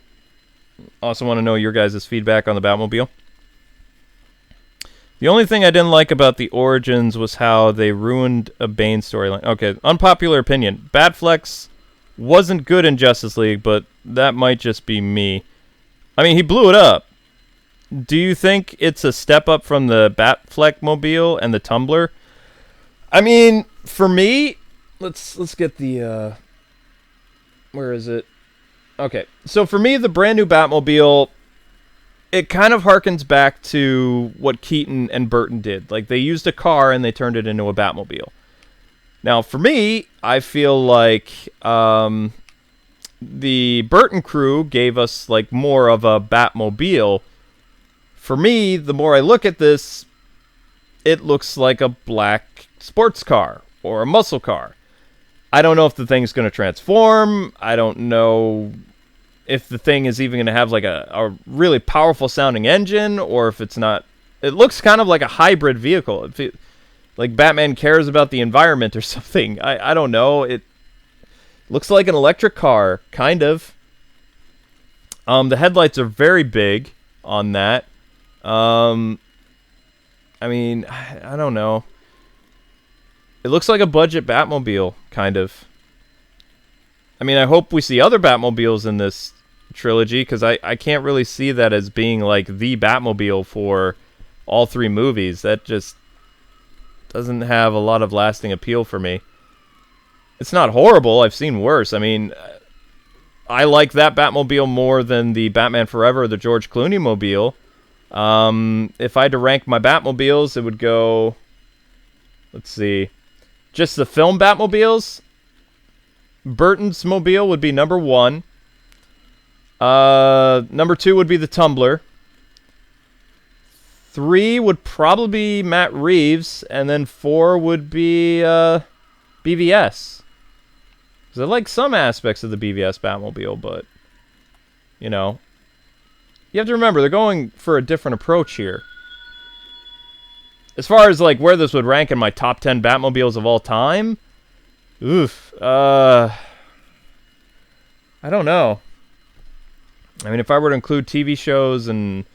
Also want to know your guys' feedback on the Batmobile. The only thing I didn't like about the Origins was how they ruined a Bane storyline. Okay, unpopular opinion. Batflex wasn't good in Justice League, but that might just be me. I mean, he blew it up. Do you think it's a step up from the Batfleckmobile and the Tumbler? I mean, for me, let's get the where is it? Okay, so for me, the brand new Batmobile, it kind of harkens back to what Keaton and Burton did. Like, they used a car and they turned it into a Batmobile. Now, for me, I feel like the Burton crew gave us, like, more of a Batmobile. For me, the more I look at this, it looks like a black sports car or a muscle car. I don't know if the thing's going to transform. I don't know if the thing is even going to have like a really powerful sounding engine, or if it's not. It looks kind of like a hybrid vehicle. Like Batman cares about the environment or something. I don't know. It looks like an electric car, kind of. The headlights are very big on that. I mean, I don't know. It looks like a budget Batmobile, kind of. I mean, I hope we see other Batmobiles in this trilogy, because I can't really see that as being like the Batmobile for all three movies. That just doesn't have a lot of lasting appeal for me. It's not horrible. I've seen worse. I mean, I like that Batmobile more than the Batman Forever or the George Clooney mobile. If I had to rank my Batmobiles, it would go... Let's see. Just the film Batmobiles. Burton's Mobile would be number 1. Number 2 would be the Tumbler. 3 would probably be Matt Reeves. And then 4 would be BVS. Because I like some aspects of the BVS Batmobile, but, you know. You have to remember, they're going for a different approach here. As far as, like, where this would rank in my top 10 Batmobiles of all time, oof, I don't know. I mean, if I were to include TV shows and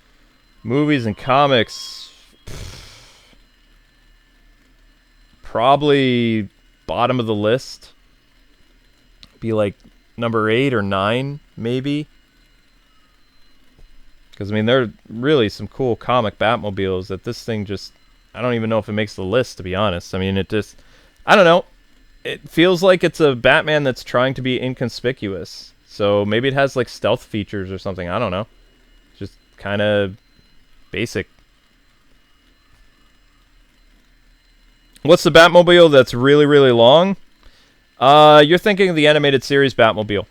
movies and comics, probably bottom of the list. Be like number 8 or 9, maybe. Because, I mean, there are really some cool comic Batmobiles that this thing just... I don't even know if it makes the list, to be honest. I mean, it just... I don't know. It feels like it's a Batman that's trying to be inconspicuous. So maybe it has, like, stealth features or something. I don't know. Just kind of basic. What's the Batmobile that's really, really long? You're thinking of the animated series Batmobile.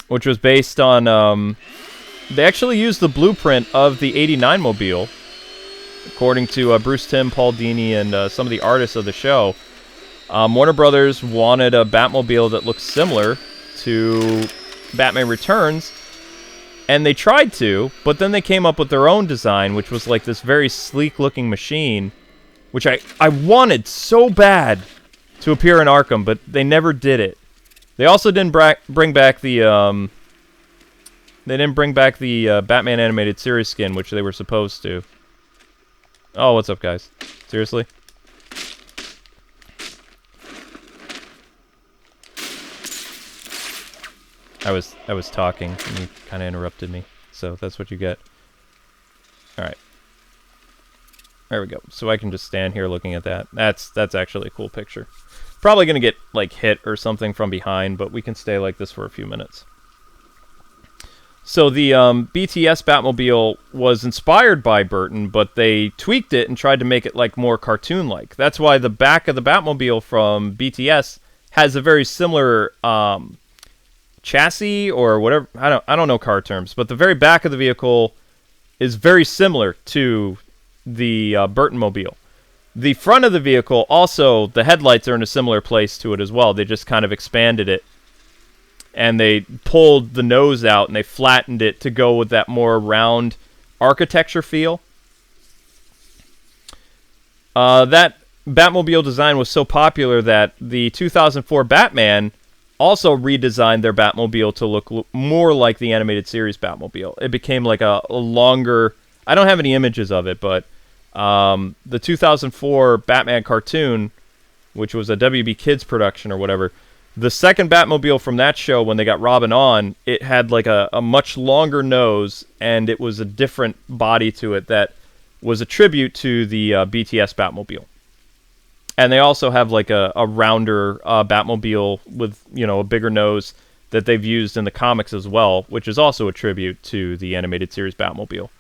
Which was based on... They actually used the blueprint of the 89 Mobile. According to Bruce Timm, Paul Dini, and some of the artists of the show. Warner Brothers wanted a Batmobile that looked similar to Batman Returns. And they tried to, but then they came up with their own design, which was like this very sleek-looking machine. Which I wanted so bad to appear in Arkham, but they never did it. They also didn't bring back the... They didn't bring back the Batman animated series skin, which they were supposed to. Oh, what's up, guys? Seriously? I was talking, and you kind of interrupted me, so that's what you get. All right. There we go. So I can just stand here looking at that. That's actually a cool picture. Probably going to get, like, hit or something from behind, but we can stay like this for a few minutes. So the BTS Batmobile was inspired by Burton, but they tweaked it and tried to make it, like, more cartoon-like. That's why the back of the Batmobile from BTS has a very similar chassis or whatever. I don't know car terms, but the very back of the vehicle is very similar to the Burtonmobile. The front of the vehicle, also, the headlights are in a similar place to it as well. They just kind of expanded it. And they pulled the nose out and they flattened it to go with that more round architecture feel. That Batmobile design was so popular that the 2004 Batman also redesigned their Batmobile to look more like the animated series Batmobile. It became like a longer... I don't have any images of it, but the 2004 Batman cartoon, which was a WB Kids production or whatever, the second Batmobile from that show, when they got Robin on, it had like a much longer nose, and it was a different body to it that was a tribute to the BTS Batmobile. And they also have like a rounder Batmobile with, you know, a bigger nose that they've used in the comics as well, which is also a tribute to the animated series Batmobile.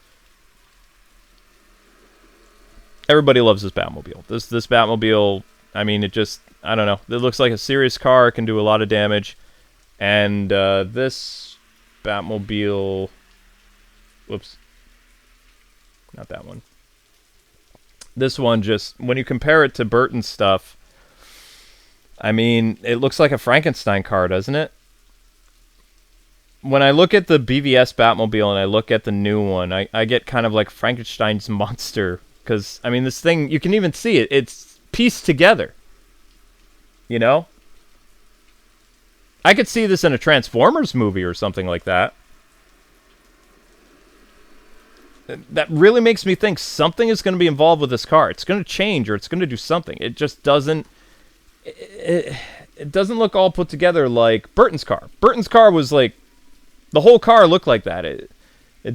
Everybody loves this Batmobile. This Batmobile, I mean, it just, I don't know. It looks like a serious car. It can do a lot of damage. And this Batmobile, whoops, not that one. This one just, when you compare it to Burton's stuff, I mean, it looks like a Frankenstein car, doesn't it? When I look at the BVS Batmobile and I look at the new one, I get kind of like Frankenstein's monster. Because, I mean, this thing, you can even see it. It's pieced together. You know? I could see this in a Transformers movie or something like that. That really makes me think something is going to be involved with this car. It's going to change or it's going to do something. It just doesn't... It doesn't look all put together like Burton's car. Burton's car was like... The whole car looked like that. It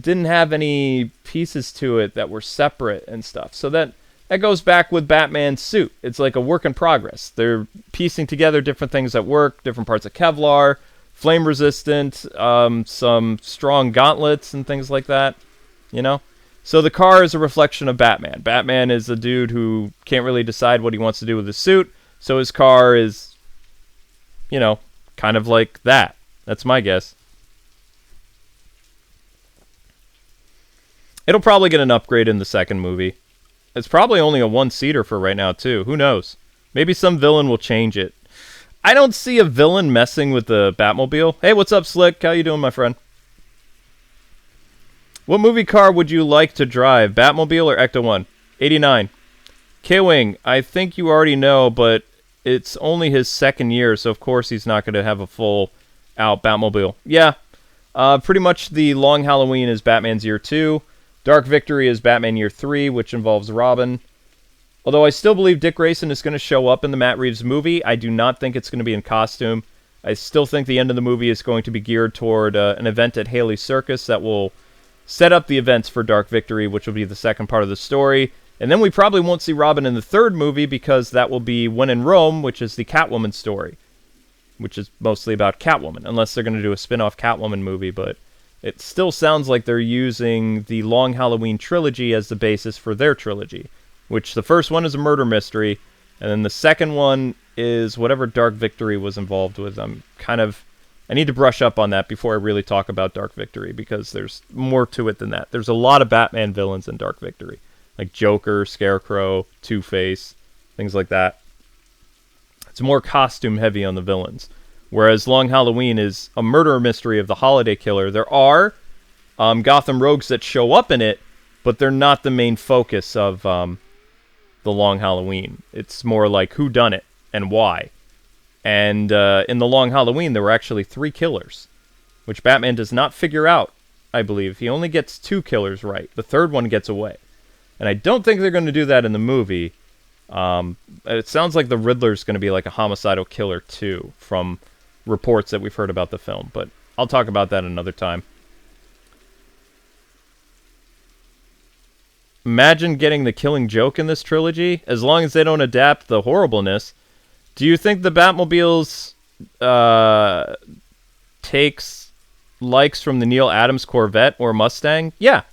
didn't have any pieces to it that were separate and stuff. So that goes back with Batman's suit. It's like a work in progress. They're piecing together different things that work, different parts of Kevlar, flame resistant, some strong gauntlets and things like that. You know? So the car is a reflection of Batman. Batman is a dude who can't really decide what he wants to do with his suit, so his car is, you know, kind of like that. That's my guess. It'll probably get an upgrade in the second movie. It's probably only a one-seater for right now, too. Who knows? Maybe some villain will change it. I don't see a villain messing with the Batmobile. Hey, what's up, Slick? How you doing, my friend? What movie car would you like to drive? Batmobile or Ecto-1? 89. K-Wing, I think you already know, but it's only his second year, so of course he's not going to have a full-out Batmobile. Yeah, pretty much the Long Halloween is Batman's year 2. Dark Victory is Batman Year 3, which involves Robin. Although I still believe Dick Grayson is going to show up in the Matt Reeves movie, I do not think it's going to be in costume. I still think the end of the movie is going to be geared toward an event at Haley's Circus that will set up the events for Dark Victory, which will be the second part of the story. And then we probably won't see Robin in the third movie because that will be When in Rome, which is the Catwoman story, which is mostly about Catwoman, unless they're going to do a spin-off Catwoman movie, but it still sounds like they're using the Long Halloween trilogy as the basis for their trilogy, which the first one is a murder mystery, and then the second one is whatever Dark Victory was involved with. I need to brush up on that before I really talk about Dark Victory, because there's more to it than that. There's a lot of Batman villains in Dark Victory, like Joker, Scarecrow, Two-Face, things like that. It's more costume heavy on the villains. Whereas Long Halloween is a murder mystery of the holiday killer. There are Gotham rogues that show up in it, but they're not the main focus of the Long Halloween. It's more like who done it and why. And in the Long Halloween, there were actually 3 killers, which Batman does not figure out, I believe. He only gets 2 killers right. The third one gets away. And I don't think they're going to do that in the movie. It sounds like the Riddler's going to be like a homicidal killer, too, from reports that we've heard about the film, but I'll talk about that another time. imagine getting the Killing Joke in this trilogy, as long as they don't adapt the horribleness. Do you think the Batmobiles takes likes from the Neal Adams Corvette or Mustang? Yeah,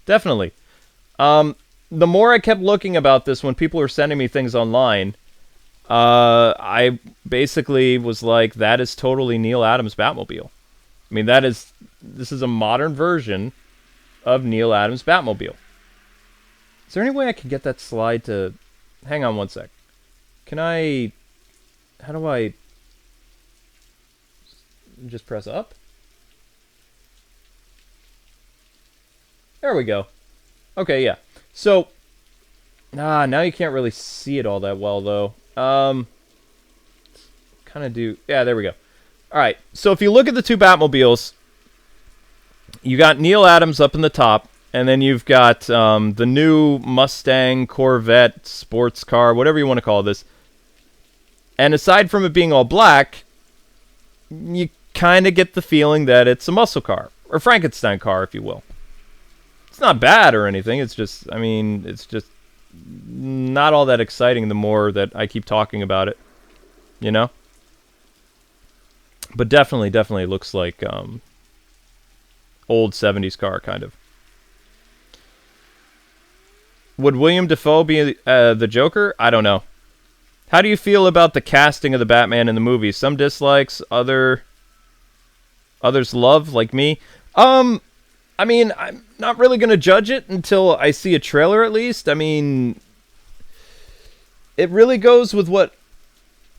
definitely. The more I kept looking about this when people were sending me things online, I basically was like, that is totally Neal Adams' Batmobile. I mean, this is a modern version of Neal Adams' Batmobile. Is there any way I can get that slide to... Hang on one sec. Can I... How do I... Just press up? There we go. Okay, yeah. So... now you can't really see it all that well, though. Kind of do... Yeah, there we go. Alright, so if you look at the two Batmobiles, you got Neal Adams up in the top, and then you've got the new Mustang, Corvette, sports car, whatever you want to call this. And aside from it being all black, you kind of get the feeling that it's a muscle car, or Frankenstein car, if you will. It's not bad or anything, it's just, I mean, it's just not all that exciting the more that I keep talking about it, you know? But definitely looks like old 70s car, kind of. Would William Dafoe be the Joker? I don't know. How do you feel about the casting of the Batman in the movie? Some dislikes, others love, like me. I mean, I'm not really going to judge it until I see a trailer, at least. I mean, it really goes with what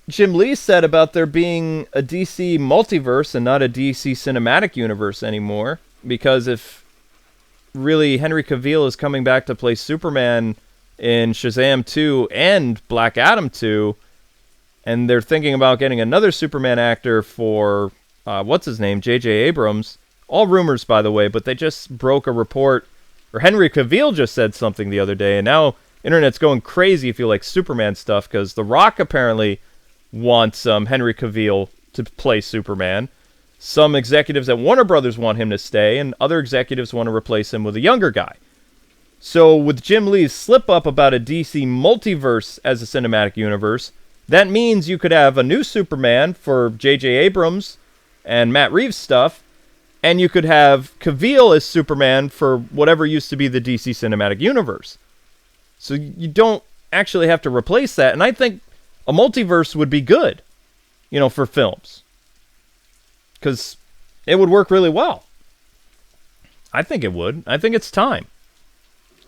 Jim Lee said about there being a DC multiverse and not a DC cinematic universe anymore. Because if really Henry Cavill is coming back to play Superman in Shazam 2 and Black Adam 2, and they're thinking about getting another Superman actor for, what's his name, J.J. Abrams. All rumors, by the way, but they just broke a report, or Henry Cavill just said something the other day, and now internet's going crazy if you like Superman stuff, because The Rock apparently wants Henry Cavill to play Superman. Some executives at Warner Brothers want him to stay, and other executives want to replace him with a younger guy. So with Jim Lee's slip-up about a DC multiverse as a cinematic universe, that means you could have a new Superman for J.J. Abrams and Matt Reeves stuff, and you could have Cavill as Superman for whatever used to be the DC cinematic universe. So you don't actually have to replace that, and I think a multiverse would be good, you know, for films. Because it would work really well. I think it would. I think it's time.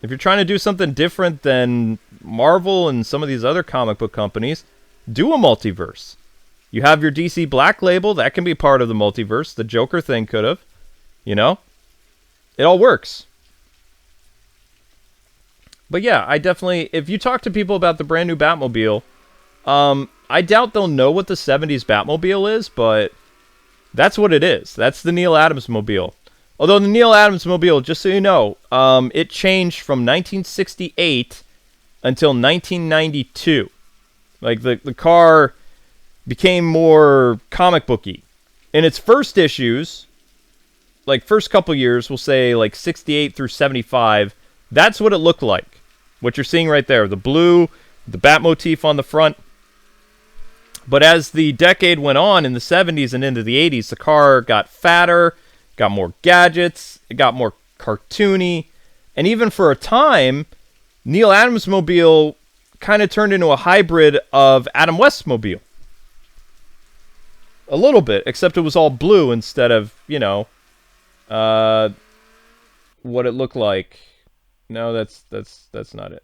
If you're trying to do something different than Marvel and some of these other comic book companies, do a multiverse. You have your DC Black Label, that can be part of the multiverse. The Joker thing could have. You know? It all works. But yeah, I definitely... If you talk to people about the brand new Batmobile, I doubt they'll know what the 70s Batmobile is, but that's what it is. That's the Neal Adams Mobile. Although the Neal Adams Mobile, just so you know, it changed from 1968 until 1992. Like, the car became more comic booky. In its first issues, like first couple years, we'll say like 68 through 75, that's what it looked like. What you're seeing right there, the blue, the bat motif on the front. But as the decade went on in the 70s and into the 80s, the car got fatter, got more gadgets, it got more cartoony, and even for a time, Neal Adams Mobile kind of turned into a hybrid of Adam West's Mobile. A little bit, except it was all blue instead of, you know, what it looked like. No, that's not it.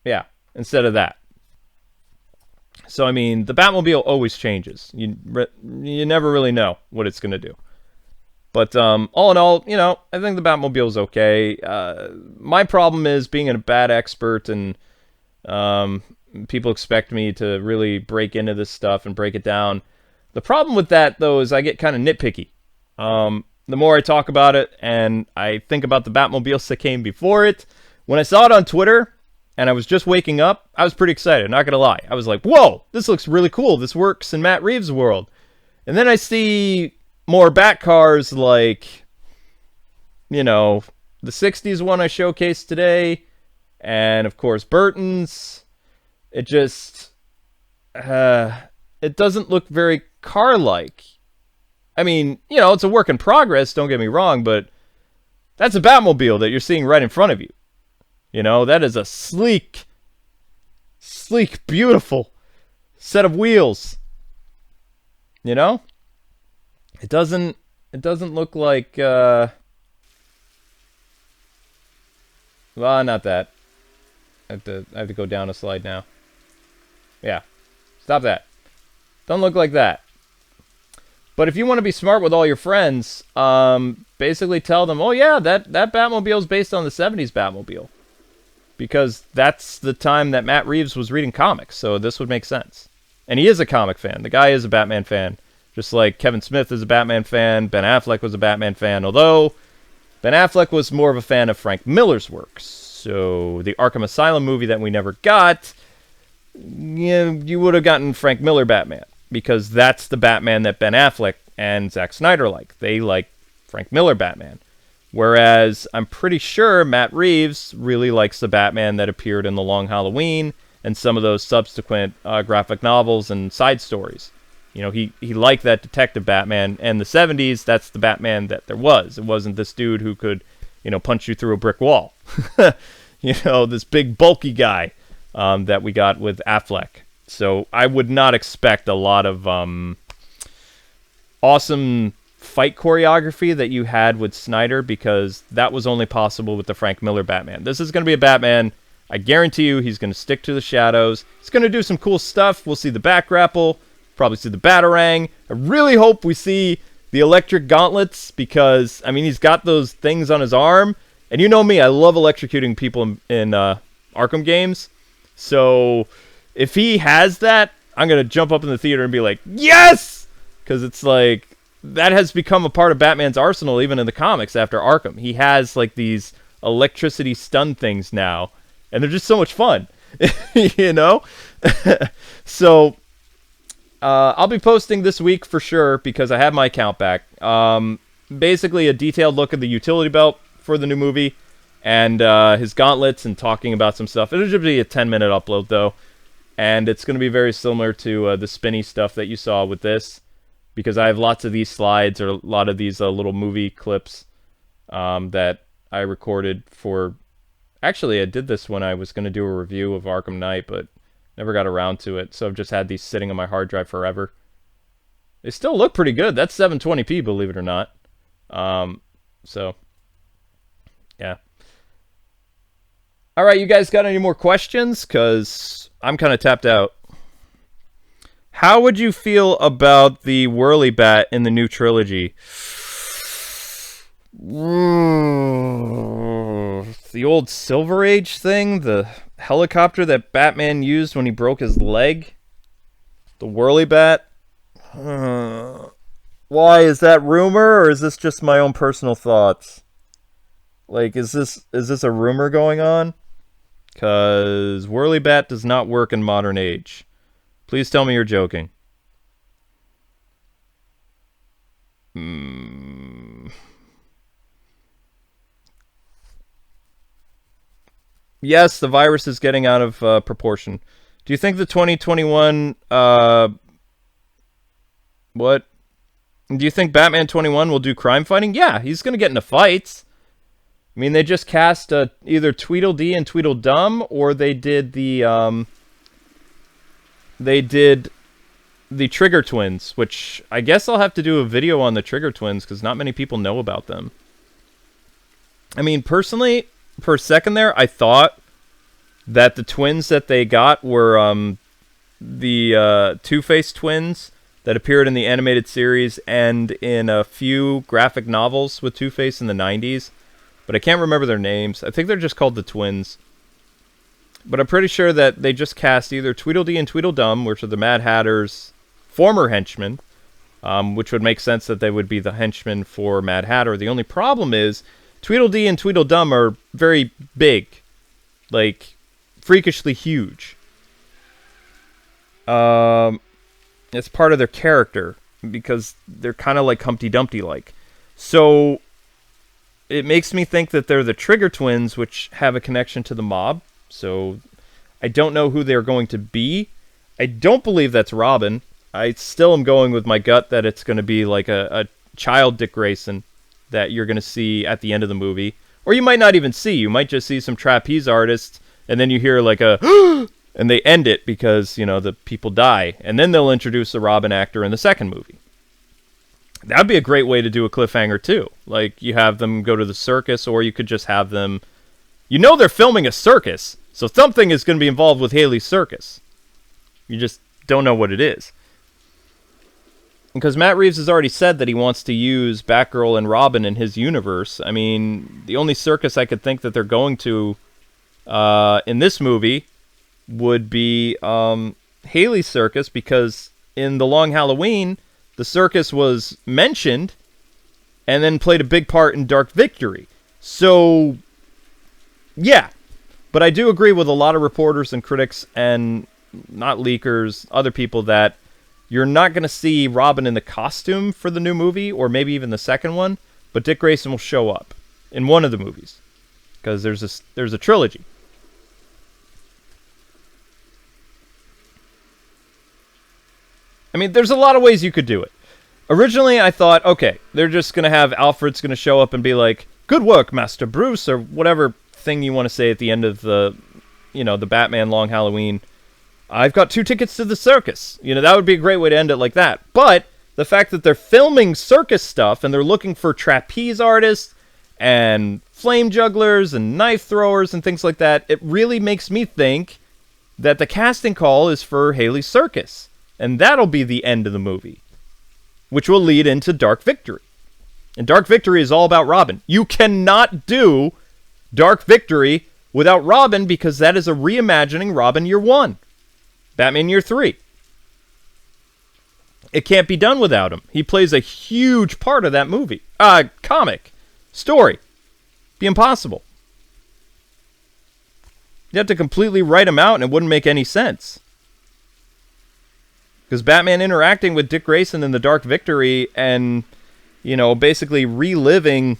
Yeah, instead of that. So, I mean, the Batmobile always changes. You never really know what it's going to do. But all in all, you know, I think the Batmobile's okay. My problem is being a bad expert, and people expect me to really break into this stuff and break it down. The problem with that, though, is I get kind of nitpicky. The more I talk about it, and I think about the Batmobiles that came before it, when I saw it on Twitter, and I was just waking up, I was pretty excited, not gonna lie. I was like, whoa, this looks really cool. This works in Matt Reeves' world. And then I see more Bat cars like, you know, the 60s one I showcased today, and of course Burtons. It just it doesn't look very car-like. I mean, you know, it's a work in progress, don't get me wrong, but that's a Batmobile that you're seeing right in front of you. You know, that is a sleek, beautiful set of wheels. You know? It doesn't look like well, not that. I have to go down a slide now. Yeah. Stop that. Don't look like that. But if you want to be smart with all your friends, basically tell them, oh yeah, that Batmobile is based on the 70s Batmobile. Because that's the time that Matt Reeves was reading comics, so this would make sense. And he is a comic fan. The guy is a Batman fan. Just like Kevin Smith is a Batman fan, Ben Affleck was a Batman fan, although Ben Affleck was more of a fan of Frank Miller's works. So the Arkham Asylum movie that we never got, you would have gotten Frank Miller Batman. Because that's the Batman that Ben Affleck and Zack Snyder like. They like Frank Miller Batman. Whereas I'm pretty sure Matt Reeves really likes the Batman that appeared in The Long Halloween and some of those subsequent graphic novels and side stories. You know, he liked that detective Batman. And the 70s, that's the Batman that there was. It wasn't this dude who could, you know, punch you through a brick wall. You know, this big bulky guy that we got with Affleck. So I would not expect a lot of awesome fight choreography that you had with Snyder, because that was only possible with the Frank Miller Batman. This is going to be a Batman, I guarantee you, he's going to stick to the shadows. He's going to do some cool stuff. We'll see the back grapple, probably see the Batarang. I really hope we see the electric gauntlets, because, I mean, he's got those things on his arm. And you know me, I love electrocuting people in Arkham games. So if he has that, I'm going to jump up in the theater and be like, yes! Because it's like, that has become a part of Batman's arsenal even in the comics after Arkham. He has like these electricity stun things now, and they're just so much fun. You know? So, I'll be posting this week for sure because I have my account back. Basically a detailed look at the utility belt for the new movie and his gauntlets and talking about some stuff. It'll just be a 10-minute upload though. And it's going to be very similar to the spinny stuff that you saw with this, because I have lots of these slides or a lot of these little movie clips that I recorded for... Actually, I did this when I was going to do a review of Arkham Knight, but never got around to it. So I've just had these sitting on my hard drive forever. They still look pretty good. That's 720p, believe it or not. So, yeah. All right, you guys got any more questions? Because I'm kind of tapped out. How would you feel about the Whirly Bat in the new trilogy? The old Silver Age thing? The helicopter that Batman used when he broke his leg? The Whirly Bat? Why? Is that rumor, or is this just my own personal thoughts? Like, is this a rumor going on? Because Whirly Bat does not work in modern age. Please tell me you're joking. Yes, the virus is getting out of proportion. Do you think the 2021... what? Do you think Batman 21 will do crime fighting? Yeah, he's going to get into fights. I mean, they just cast either Tweedledee and Tweedledum, or they did the... They did the Trigger Twins, which I guess I'll have to do a video on the Trigger Twins because not many people know about them. I mean, personally, for a second there, I thought that the twins that they got were the Two-Face twins that appeared in the animated series and in a few graphic novels with Two-Face in the 90s. But I can't remember their names. I think they're just called the Twins. But I'm pretty sure that they just cast either Tweedledee and Tweedledum, which are the Mad Hatter's former henchmen, which would make sense that they would be the henchmen for Mad Hatter. The only problem is Tweedledee and Tweedledum are very big. Like, freakishly huge. It's part of their character, because they're kind of like Humpty Dumpty-like. So, it makes me think that they're the Trigger twins, which have a connection to the mob. So I don't know who they're going to be. I don't believe that's Robin. I still am going with my gut that it's going to be like a child Dick Grayson that you're going to see at the end of the movie. Or you might not even see. You might just see some trapeze artists, and then you hear like a and they end it because, you know, the people die. And then they'll introduce a Robin actor in the second movie. That'd be a great way to do a cliffhanger, too. Like, you have them go to the circus, or you could just have them... You know they're filming a circus, so something is going to be involved with Haley's circus. You just don't know what it is. Because Matt Reeves has already said that he wants to use Batgirl and Robin in his universe. I mean, the only circus I could think that they're going to in this movie would be Haley's circus, because in The Long Halloween, the circus was mentioned and then played a big part in Dark Victory. So, yeah. But I do agree with a lot of reporters and critics and not leakers, other people, that you're not going to see Robin in the costume for the new movie, or maybe even the second one, but Dick Grayson will show up in one of the movies, because there's a trilogy. I mean, there's a lot of ways you could do it. Originally, I thought, okay, they're just going to have Alfred's going to show up and be like, "Good work, Master Bruce," or whatever thing you want to say at the end of the Batman Long Halloween. "I've got 2 tickets to the circus." You know, that would be a great way to end it like that. But the fact that they're filming circus stuff and they're looking for trapeze artists and flame jugglers and knife throwers and things like that, it really makes me think that the casting call is for Haley's circus. And that'll be the end of the movie, which will lead into Dark Victory. And Dark Victory is all about Robin. You cannot do Dark Victory without Robin, because that is a reimagining Robin Year 1. Batman Year 3. It can't be done without him. He plays a huge part of that movie. Comic. Story. Be impossible. You have to completely write him out and it wouldn't make any sense. Because Batman interacting with Dick Grayson in the Dark Victory and, you know, basically reliving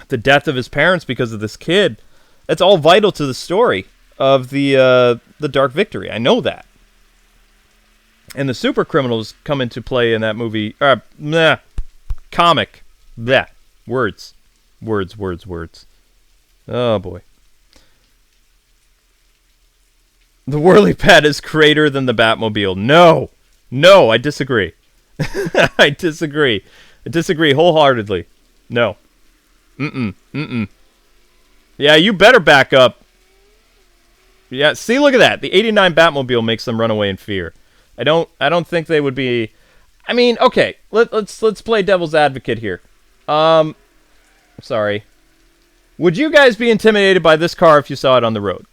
the death of his parents because of this kid, that's all vital to the story of the Dark Victory. I know that. And the super criminals come into play in that movie. Comic. Bleh. Words. Oh, boy. The whirly pad is greater than the Batmobile. No, I disagree. I disagree wholeheartedly. No. Yeah, you better back up. Yeah, see, look at that. The 89 Batmobile makes them run away in fear. I don't think they would be... I mean, okay, let's play devil's advocate here. Sorry. Would you guys be intimidated by this car if you saw it on the road?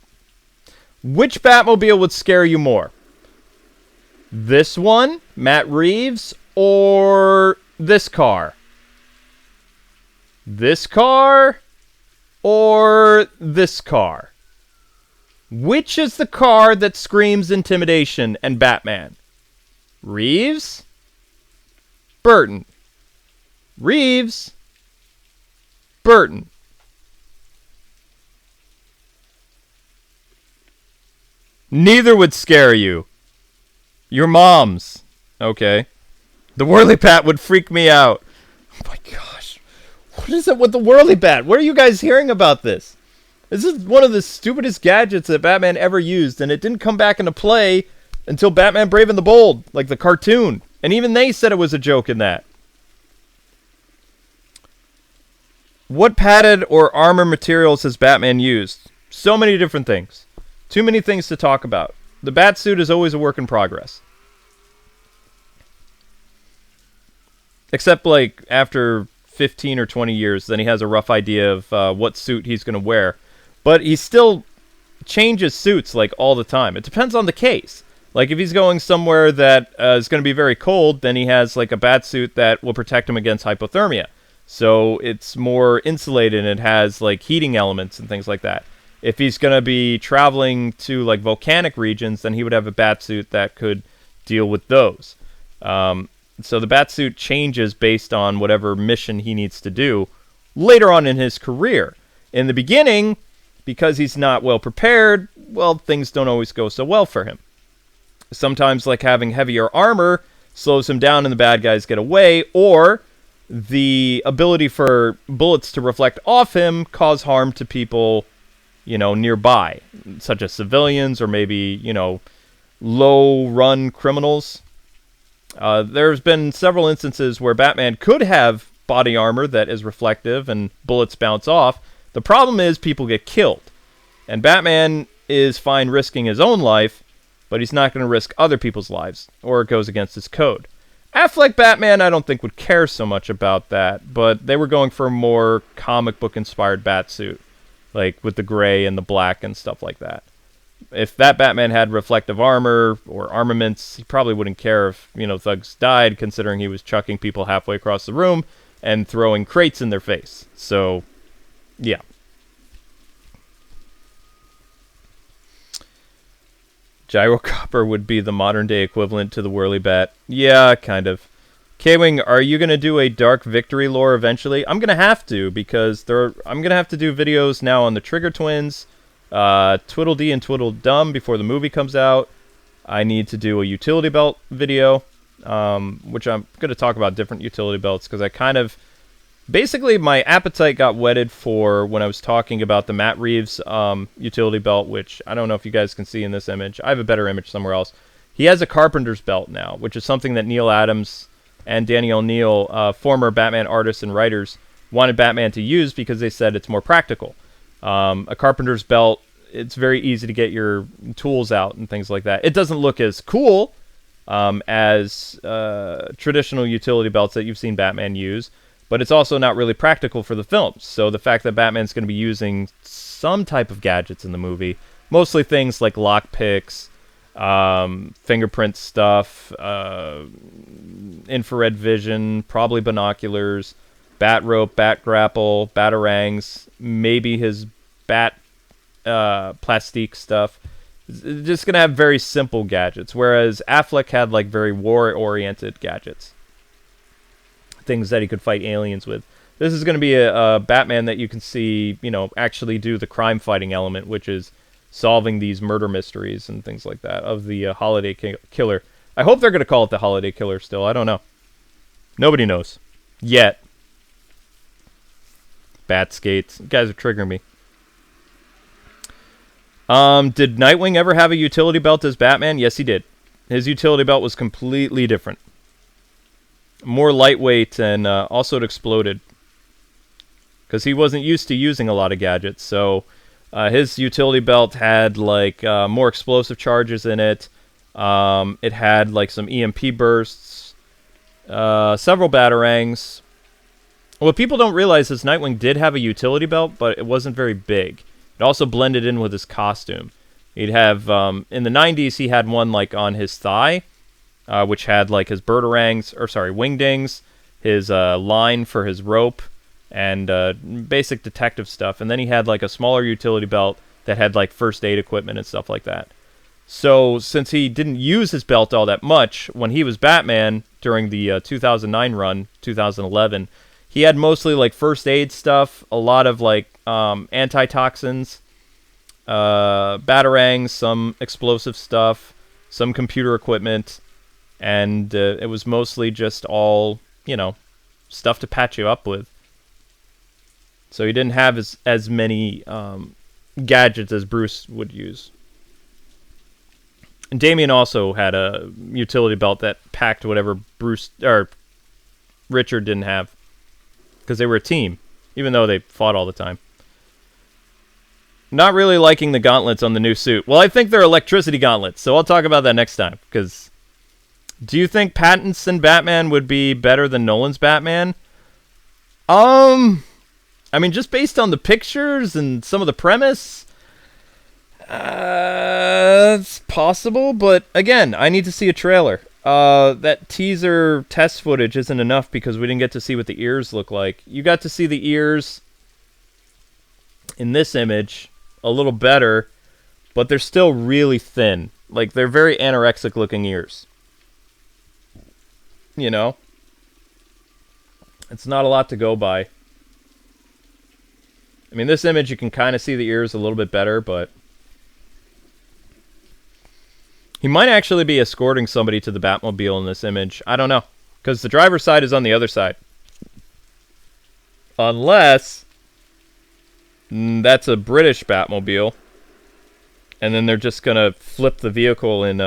Which Batmobile would scare you more? This one, Matt Reeves, or this car? This car, or this car? Which is the car that screams intimidation and Batman? Reeves? Burton. Reeves? Burton. Neither would scare you. Your mom's. Okay. The whirly bat would freak me out. Oh my gosh. What is it with the whirly bat? Where are you guys hearing about this? This is one of the stupidest gadgets that Batman ever used, and it didn't come back into play until Batman Brave and the Bold, like the cartoon. And even they said it was a joke in that. What padded or armor materials has Batman used? So many different things. Too many things to talk about. The Batsuit is always a work in progress. Except, like, after 15 or 20 years, then he has a rough idea of what suit he's going to wear. But he still changes suits, like, all the time. It depends on the case. Like, if he's going somewhere that is going to be very cold, then he has, like, a Batsuit that will protect him against hypothermia. So it's more insulated and it has, like, heating elements and things like that. If he's going to be traveling to, like, volcanic regions, then he would have a Batsuit that could deal with those. So the Batsuit changes based on whatever mission he needs to do later on in his career. In the beginning, because he's not well prepared, well, things don't always go so well for him. Sometimes, like, having heavier armor slows him down and the bad guys get away, or the ability for bullets to reflect off him cause harm to people, nearby, such as civilians or maybe, low-run criminals. There's been several instances where Batman could have body armor that is reflective and bullets bounce off. The problem is people get killed. And Batman is fine risking his own life, but he's not going to risk other people's lives, or it goes against his code. Affleck Batman, I don't think, would care so much about that, but they were going for a more comic book-inspired Batsuit, like with the gray and the black and stuff like that. If that Batman had reflective armor or armaments, he probably wouldn't care if, thugs died, considering he was chucking people halfway across the room and throwing crates in their face. So, yeah. Gyrocopter would be the modern-day equivalent to the Whirly Bat. Yeah, kind of. K-Wing, are you going to do a Dark Victory lore eventually? I'm going to have to, because I'm going to have to do videos now on the Trigger Twins, Twiddledee and Twiddledum before the movie comes out. I need to do a utility belt video, which I'm going to talk about different utility belts, because I kind of... Basically, my appetite got whetted for when I was talking about the Matt Reeves utility belt, which I don't know if you guys can see in this image. I have a better image somewhere else. He has a carpenter's belt now, which is something that Neal Adams and Danny O'Neill, former Batman artists and writers, wanted Batman to use because they said it's more practical. A carpenter's belt, it's very easy to get your tools out and things like that. It doesn't look as cool as traditional utility belts that you've seen Batman use, but it's also not really practical for the films. So the fact that Batman's going to be using some type of gadgets in the movie, mostly things like lockpicks, fingerprint stuff, infrared vision, probably binoculars, bat rope, bat grapple, batarangs, maybe his bat plastique stuff. Just going to have very simple gadgets, whereas Affleck had like very war-oriented gadgets. Things that he could fight aliens with. This is going to be a Batman that you can see, actually do the crime-fighting element, which is solving these murder mysteries and things like that of the Holiday Killer. I hope they're going to call it the Holiday Killer still. I don't know. Nobody knows. Yet. Bat skates. You guys are triggering me. Did Nightwing ever have a utility belt as Batman? Yes, he did. His utility belt was completely different. More lightweight, and also it exploded. Because he wasn't used to using a lot of gadgets, so his utility belt had like more explosive charges in it. It had like some EMP bursts, several batarangs. What people don't realize is Nightwing did have a utility belt, but it wasn't very big. It also blended in with his costume. He'd have, in the 90s, he had one like on his thigh, which had like his wingdings, his line for his rope, and basic detective stuff. And then he had like a smaller utility belt that had like first aid equipment and stuff like that. So since he didn't use his belt all that much, when he was Batman during the 2009 run, 2011, he had mostly like first aid stuff, a lot of like antitoxins, batarangs, some explosive stuff, some computer equipment, and it was mostly just all, stuff to patch you up with. So he didn't have as many gadgets as Bruce would use. And Damian also had a utility belt that packed whatever Bruce or Richard didn't have, because they were a team, even though they fought all the time. Not really liking the gauntlets on the new suit. Well, I think they're electricity gauntlets, so I'll talk about that next time. Because do you think Pattinson Batman would be better than Nolan's Batman? I mean, just based on the pictures and some of the premise, it's possible. But again, I need to see a trailer. That teaser test footage isn't enough because we didn't get to see what the ears look like. You got to see the ears in this image a little better, but they're still really thin. Like, they're very anorexic looking ears. It's not a lot to go by. I mean, this image, you can kind of see the ears a little bit better, but he might actually be escorting somebody to the Batmobile in this image. I don't know, because the driver's side is on the other side. Unless that's a British Batmobile, and then they're just going to flip the vehicle in,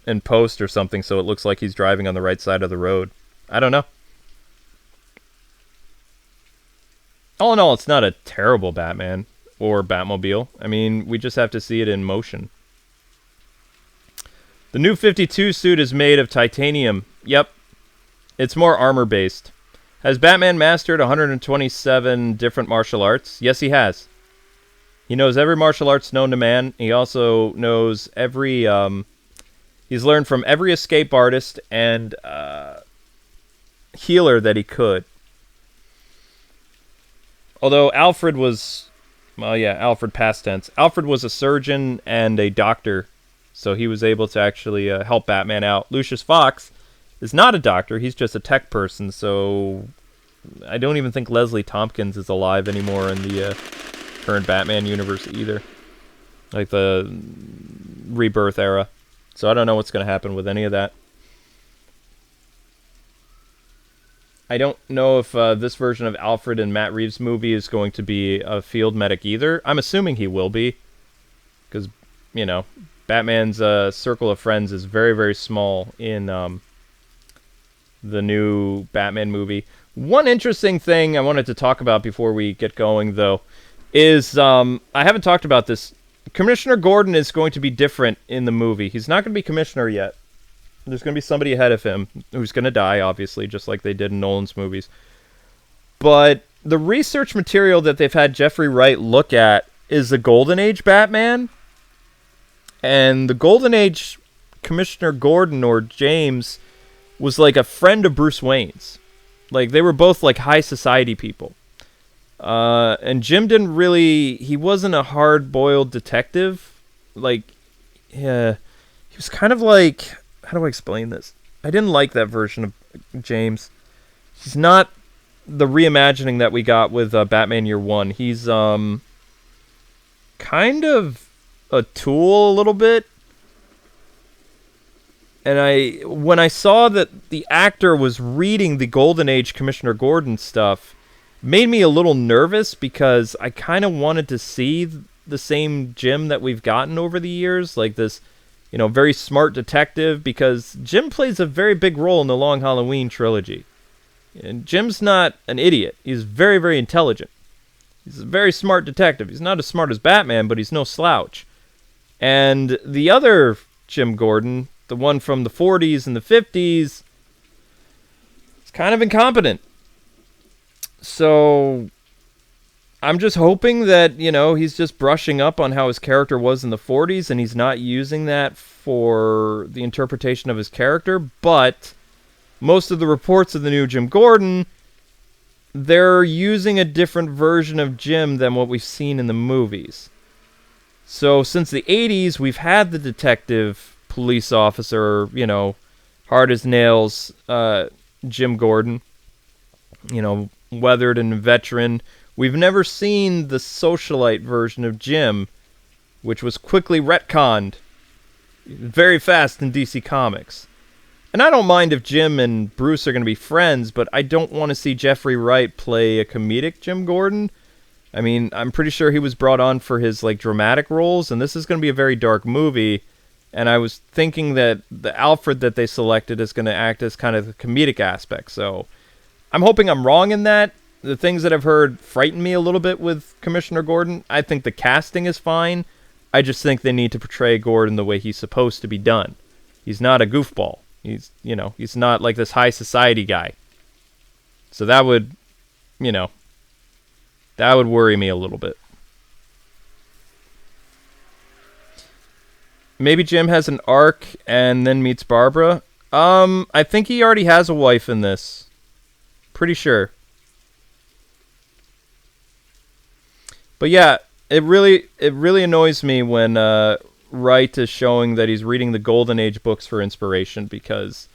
in post or something, so it looks like he's driving on the right side of the road. I don't know. All in all, it's not a terrible Batman or Batmobile. I mean, we just have to see it in motion. The new 52 suit is made of titanium. Yep. It's more armor-based. Has Batman mastered 127 different martial arts? Yes, he has. He knows every martial arts known to man. He also knows every... he's learned from every escape artist and healer that he could. Although Alfred was... Well, yeah, Alfred past tense. Alfred was a surgeon and a doctor, so he was able to actually help Batman out. Lucius Fox is not a doctor. He's just a tech person, so I don't even think Leslie Tompkins is alive anymore in the current Batman universe either. Like the Rebirth era. So I don't know what's going to happen with any of that. I don't know if this version of Alfred in Matt Reeves' movie is going to be a field medic either. I'm assuming he will be. Because, you know, Batman's circle of friends is very, very small in the new Batman movie. One interesting thing I wanted to talk about before we get going, though, is I haven't talked about this. Commissioner Gordon is going to be different in the movie. He's not going to be commissioner yet. There's going to be somebody ahead of him who's going to die, obviously, just like they did in Nolan's movies. But the research material that they've had Jeffrey Wright look at is the Golden Age Batman. And the Golden Age Commissioner Gordon, or James, was like a friend of Bruce Wayne's. Like, they were both like high society people. And Jim didn't really... He wasn't a hard-boiled detective. Like, yeah, he was kind of like... How do I explain this? I didn't like that version of James. He's not the reimagining that we got with Batman Year One. He's kind of a tool a little bit. And when I saw that the actor was reading the Golden Age Commissioner Gordon stuff, made me a little nervous because I kind of wanted to see the same Jim that we've gotten over the years, like this, you know, very smart detective, because Jim plays a very big role in the Long Halloween trilogy. And Jim's not an idiot. He's very, very intelligent. He's a very smart detective. He's not as smart as Batman, but he's no slouch. And the other Jim Gordon, the one from the 40s and the 50s, is kind of incompetent. So I'm just hoping that, you know, he's just brushing up on how his character was in the 40s, and he's not using that for the interpretation of his character. But most of the reports of the new Jim Gordon, they're using a different version of Jim than what we've seen in the movies. So since the 80s, we've had the detective, police officer, you know, hard as nails, Jim Gordon, you know, weathered and veteran. We've never seen the socialite version of Jim, which was quickly retconned very fast in DC Comics. And I don't mind if Jim and Bruce are going to be friends, but I don't want to see Jeffrey Wright play a comedic Jim Gordon. I mean, I'm pretty sure he was brought on for his like dramatic roles, and this is going to be a very dark movie. And I was thinking that the Alfred that they selected is going to act as kind of the comedic aspect. So I'm hoping I'm wrong in that. The things that I've heard frighten me a little bit with Commissioner Gordon. I think the casting is fine. I just think they need to portray Gordon the way he's supposed to be done. He's not a goofball. He's, you know, he's not like this high society guy. So that would, you know, that would worry me a little bit. Maybe Jim has an arc and then meets Barbara. I think he already has a wife in this. Pretty sure. But yeah, it really annoys me when Wright is showing that he's reading the Golden Age books for inspiration, because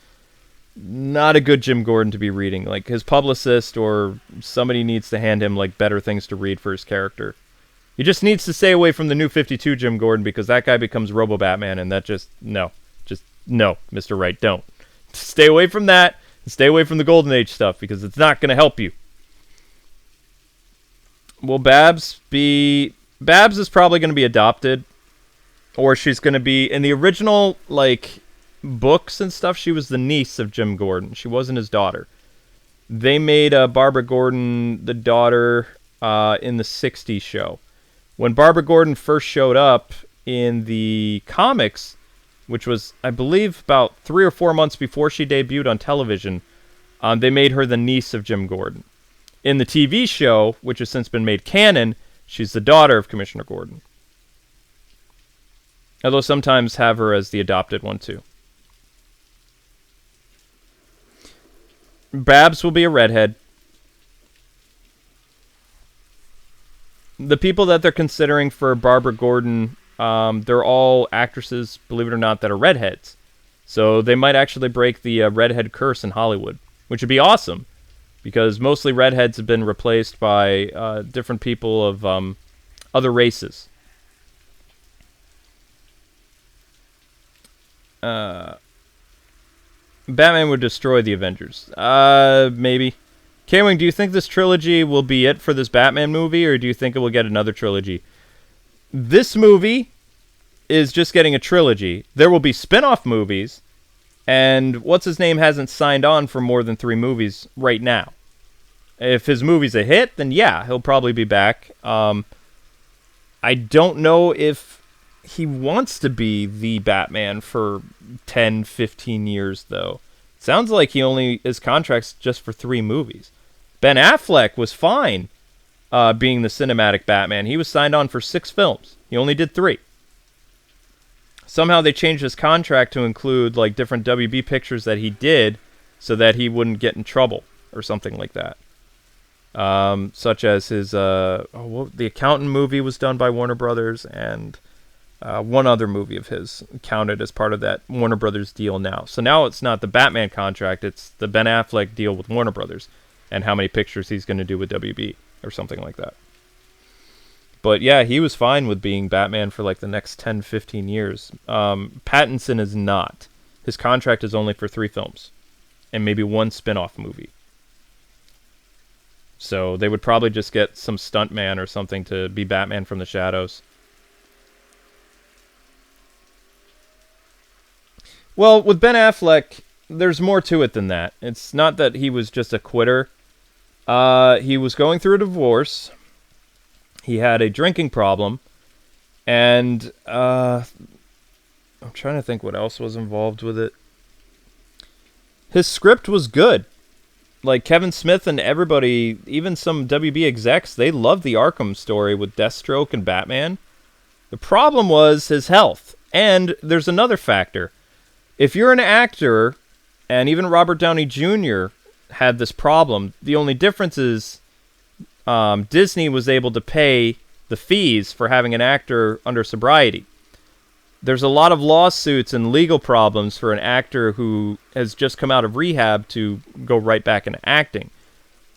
not a good Jim Gordon to be reading. Like, his publicist or somebody needs to hand him, like, better things to read for his character. He just needs to stay away from the New 52 Jim Gordon, because that guy becomes Robo-Batman, and that just, no, Mr. Wright, don't. Stay away from that, and stay away from the Golden Age stuff, because it's not going to help you. Will Babs be... Babs is probably going to be adopted, or she's going to be... In the original, like, books and stuff, she was the niece of Jim Gordon. She wasn't his daughter. They made Barbara Gordon the daughter in the 60s show. When Barbara Gordon first showed up in the comics, which was, I believe, about 3 or 4 months before she debuted on television, they made her the niece of Jim Gordon. In the TV show, which has since been made canon, she's the daughter of Commissioner Gordon. Although sometimes have her as the adopted one, too. Babs will be a redhead. The people that they're considering for Barbara Gordon, they're all actresses, believe it or not, that are redheads. So they might actually break the redhead curse in Hollywood, which would be awesome, because mostly redheads have been replaced by different people of other races. Batman would destroy the Avengers. Maybe. K-Wing, do you think this trilogy will be it for this Batman movie, or do you think it will get another trilogy? This movie is just getting a trilogy. There will be spin-off movies, and what's-his-name hasn't signed on for more than 3 movies right now. If his movie's a hit, then yeah, he'll probably be back. I don't know if he wants to be the Batman for 10, 15 years, though. Sounds like his contract's just for 3 movies. Ben Affleck was fine being the cinematic Batman. He was signed on for 6 films. He only did 3. Somehow they changed his contract to include like different WB pictures that he did so that he wouldn't get in trouble or something like that. Such as his the Accountant movie was done by Warner Brothers, and one other movie of his counted as part of that Warner Brothers deal now. So now it's not the Batman contract, it's the Ben Affleck deal with Warner Brothers and how many pictures he's going to do with WB or something like that. But yeah, he was fine with being Batman for like the next 10, 15 years. Pattinson is not. His contract is only for 3 films and maybe 1 spin-off movie. So they would probably just get some stuntman or something to be Batman from the shadows. Well, with Ben Affleck, there's more to it than that. It's not that he was just a quitter. He was going through a divorce. He had a drinking problem. And I'm trying to think what else was involved with it. His script was good. Like Kevin Smith and everybody, even some WB execs, they loved the Arkham story with Deathstroke and Batman. The problem was his health. And there's another factor. If you're an actor, and even Robert Downey Jr. had this problem, the only difference is Disney was able to pay the fees for having an actor under sobriety. There's a lot of lawsuits and legal problems for an actor who has just come out of rehab to go right back into acting.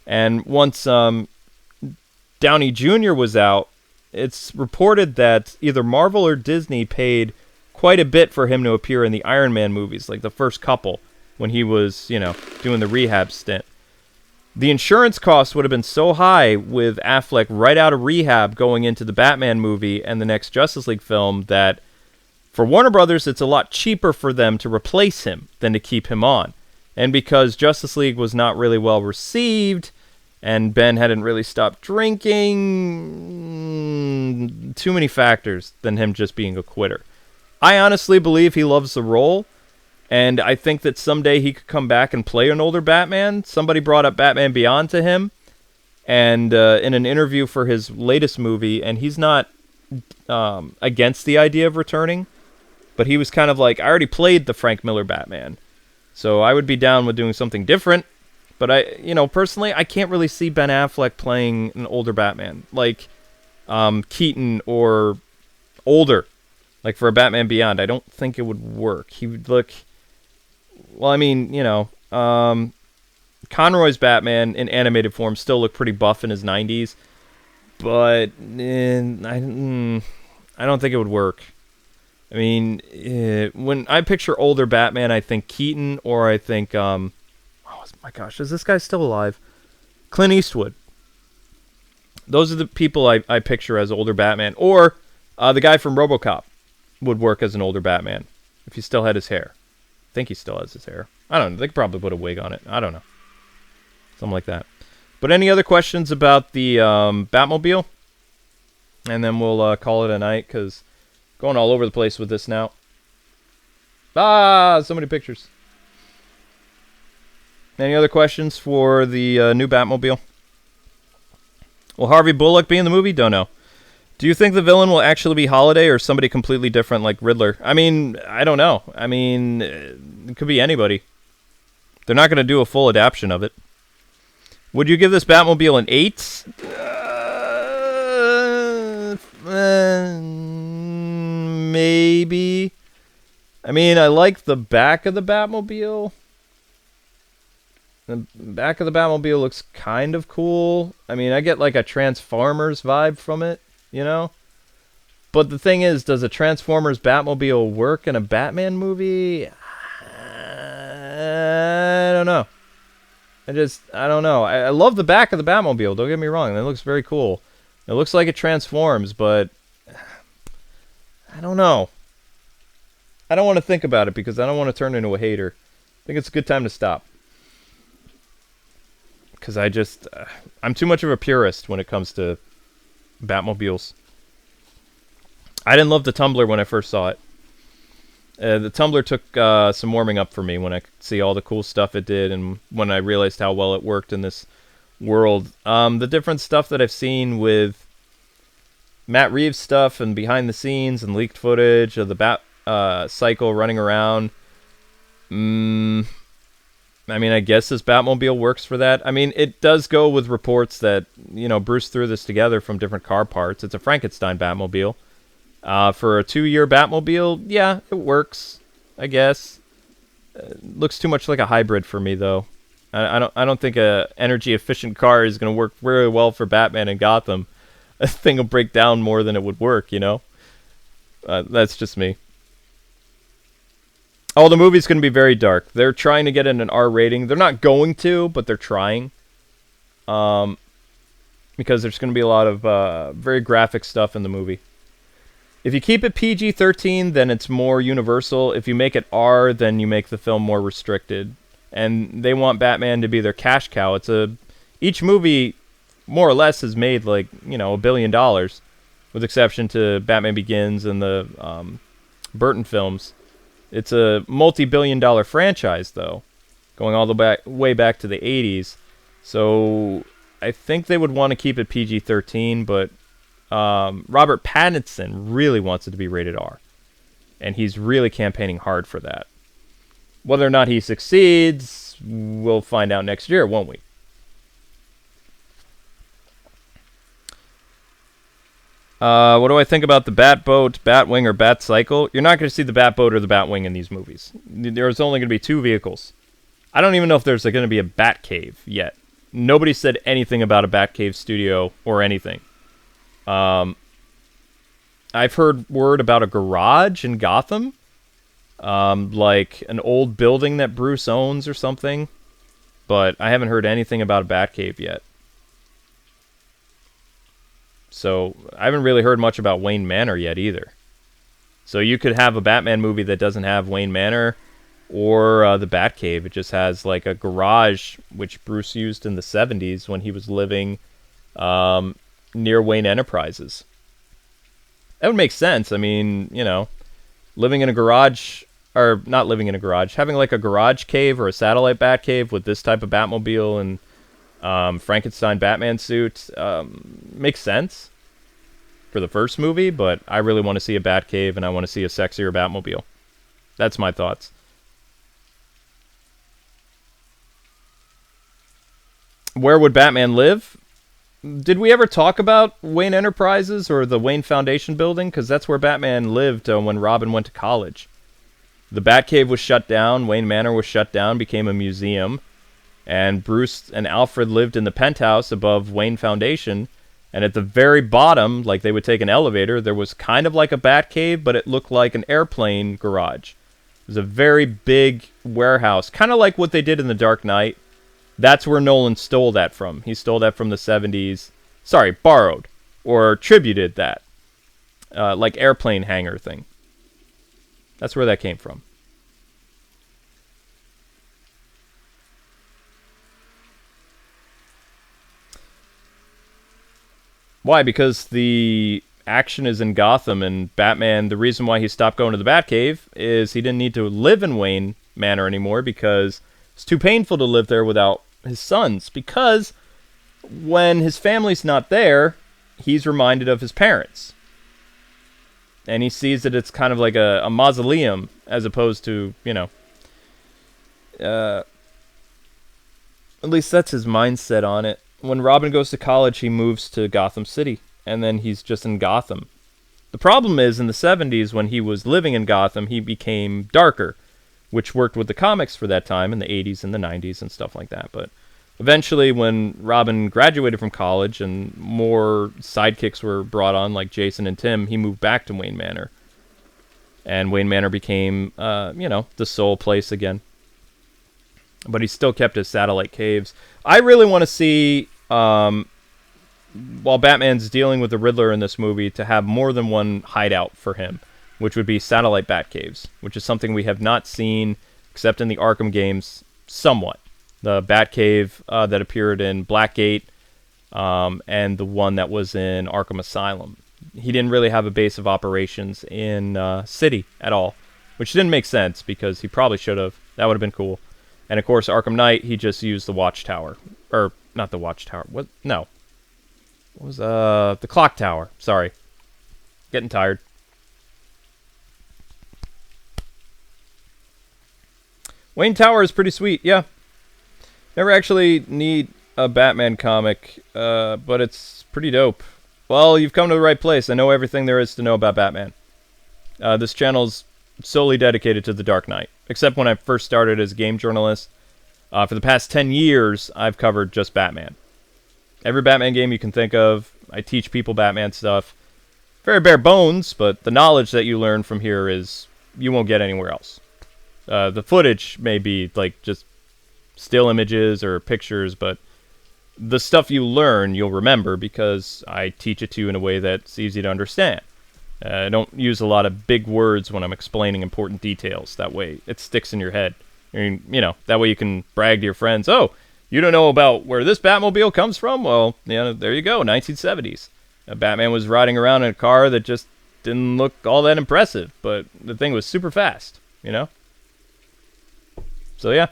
And once Downey Jr. was out, it's reported that either Marvel or Disney paid quite a bit for him to appear in the Iron Man movies, like the first couple, when he was, doing the rehab stint. The insurance costs would have been so high with Affleck right out of rehab going into the Batman movie and the next Justice League film that for Warner Brothers, it's a lot cheaper for them to replace him than to keep him on. And because Justice League was not really well received, and Ben hadn't really stopped drinking, too many factors than him just being a quitter. I honestly believe he loves the role, and I think that someday he could come back and play an older Batman. Somebody brought up Batman Beyond to him, and in an interview for his latest movie, and he's not against the idea of returning, but he was kind of like, I already played the Frank Miller Batman, so I would be down with doing something different. But personally, I can't really see Ben Affleck playing an older Batman, like Keaton or older. Like for a Batman Beyond, I don't think it would work. He would look... Well, Conroy's Batman in animated form still looked pretty buff in his 90s, but I don't think it would work. I mean, when I picture older Batman, I think Keaton, or I think, oh my gosh, is this guy still alive? Clint Eastwood. Those are the people I picture as older Batman. Or the guy from RoboCop would work as an older Batman if he still had his hair. I think he still has his hair. I don't know. They could probably put a wig on it. I don't know. Something like that. But any other questions about the Batmobile? And then we'll call it a night, because going all over the place with this now. So many pictures. Any other questions for the new Batmobile? Will Harvey Bullock be in the movie? Don't know. Do you think the villain will actually be Holiday or somebody completely different like Riddler? I mean, I don't know. I mean, it could be anybody. They're not going to do a full adaptation of it. Would you give this Batmobile an 8? Maybe. I mean, I like the back of the Batmobile. The back of the Batmobile looks kind of cool. I mean, I get like a Transformers vibe from it, you know? But the thing is, does a Transformers Batmobile work in a Batman movie? I don't know. I don't know. I love the back of the Batmobile, don't get me wrong. It looks very cool. It looks like it transforms, but I don't know. I don't want to think about it because I don't want to turn into a hater. I think it's a good time to stop. Because I'm too much of a purist when it comes to Batmobiles. I didn't love the Tumbler when I first saw it. The Tumbler took some warming up for me when I could see all the cool stuff it did and when I realized how well it worked in this world. The different stuff that I've seen with Matt Reeves stuff and behind the scenes and leaked footage of the Bat Cycle running around. I mean, I guess this Batmobile works for that. I mean, it does go with reports that, you know, Bruce threw this together from different car parts. It's a Frankenstein Batmobile. For a 2-year Batmobile, yeah, it works, I guess. Looks too much like a hybrid for me, though. I don't think a energy efficient car is going to work very well for Batman and Gotham. A thing will break down more than it would work, you know? That's just me. Oh, the movie's going to be very dark. They're trying to get in an R rating. They're not going to, but they're trying. Because there's going to be a lot of very graphic stuff in the movie. If you keep it PG-13, then it's more universal. If you make it R, then you make the film more restricted. And they want Batman to be their cash cow. Each movie, more or less, has made like, you know, $1 billion, with exception to Batman Begins and the Burton films. It's a multi-billion-dollar franchise, though, going all the way back to the 80s. So I think they would want to keep it PG-13, but Robert Pattinson really wants it to be rated R. And he's really campaigning hard for that. Whether or not he succeeds, we'll find out next year, won't we? What do I think about the Batboat, Batwing, or Batcycle? You're not going to see the Batboat or the Batwing in these movies. There's only going to be 2 vehicles. I don't even know if there's going to be a Batcave yet. Nobody said anything about a Batcave studio or anything. I've heard word about a garage in Gotham. Like an old building that Bruce owns or something. But I haven't heard anything about a Batcave yet. So I haven't really heard much about Wayne Manor yet either. So you could have a Batman movie that doesn't have Wayne Manor or the Batcave. It just has like a garage, which Bruce used in the 70s when he was living near Wayne Enterprises. That would make sense. I mean, you know, living in a garage, or not living in a garage, having like a garage cave or a satellite Batcave with this type of Batmobile and Frankenstein Batman suit makes sense for the first movie, but I really want to see a Batcave and I want to see a sexier Batmobile. That's my thoughts. Where would Batman live? Did we ever talk about Wayne Enterprises or the Wayne Foundation building? Because that's where Batman lived when Robin went to college. The Batcave was shut down. Wayne Manor was shut down, became a museum. And Bruce and Alfred lived in the penthouse above Wayne Foundation. And at the very bottom, like they would take an elevator, there was kind of like a Batcave, but it looked like an airplane garage. It was a very big warehouse, kind of like what they did in The Dark Knight. That's where Nolan stole that from. He stole that from the 70s. Sorry, borrowed. Or tributed that. Like airplane hangar thing. That's where that came from. Why? Because the action is in Gotham, and Batman, the reason why he stopped going to the Batcave is he didn't need to live in Wayne Manor anymore because it's too painful to live there without his sons. Because when his family's not there, he's reminded of his parents. And he sees that it's kind of like a mausoleum as opposed to, you know, at least that's his mindset on it. When Robin goes to college, he moves to Gotham City, and then he's just in Gotham. The problem is, in the 70s, when he was living in Gotham, he became darker, which worked with the comics for that time in the 80s and the 90s and stuff like that. But eventually, when Robin graduated from college and more sidekicks were brought on, like Jason and Tim, he moved back to Wayne Manor. And Wayne Manor became, the soul place again. But he still kept his satellite caves. I really want to see, while Batman's dealing with the Riddler in this movie, to have more than one hideout for him, which would be satellite Batcaves, which is something we have not seen, except in the Arkham games, somewhat. The Batcave that appeared in Blackgate, and the one that was in Arkham Asylum. He didn't really have a base of operations in City at all, which didn't make sense, because he probably should have. That would have been cool. And of course, Arkham Knight, he just used the Watchtower. Or, not the Watchtower. What? No. What was, the Clock Tower. Sorry. Getting tired. Wayne Tower is pretty sweet, yeah. Never actually need a Batman comic, but it's pretty dope. Well, you've come to the right place. I know everything there is to know about Batman. This channel's solely dedicated to The Dark Knight. Except when I first started as a game journalist. For the past 10 years, I've covered just Batman. Every Batman game you can think of. I teach people Batman stuff. Very bare bones, but the knowledge that you learn from here is you won't get anywhere else. The footage may be like just still images or pictures, but the stuff you learn, you'll remember because I teach it to you in a way that's easy to understand. I don't use a lot of big words when I'm explaining important details. That way, it sticks in your head. I mean, that way you can brag to your friends, oh, you don't know about where this Batmobile comes from? Well, there you go, 1970s. Batman was riding around in a car that just didn't look all that impressive, but the thing was super fast, So, yeah.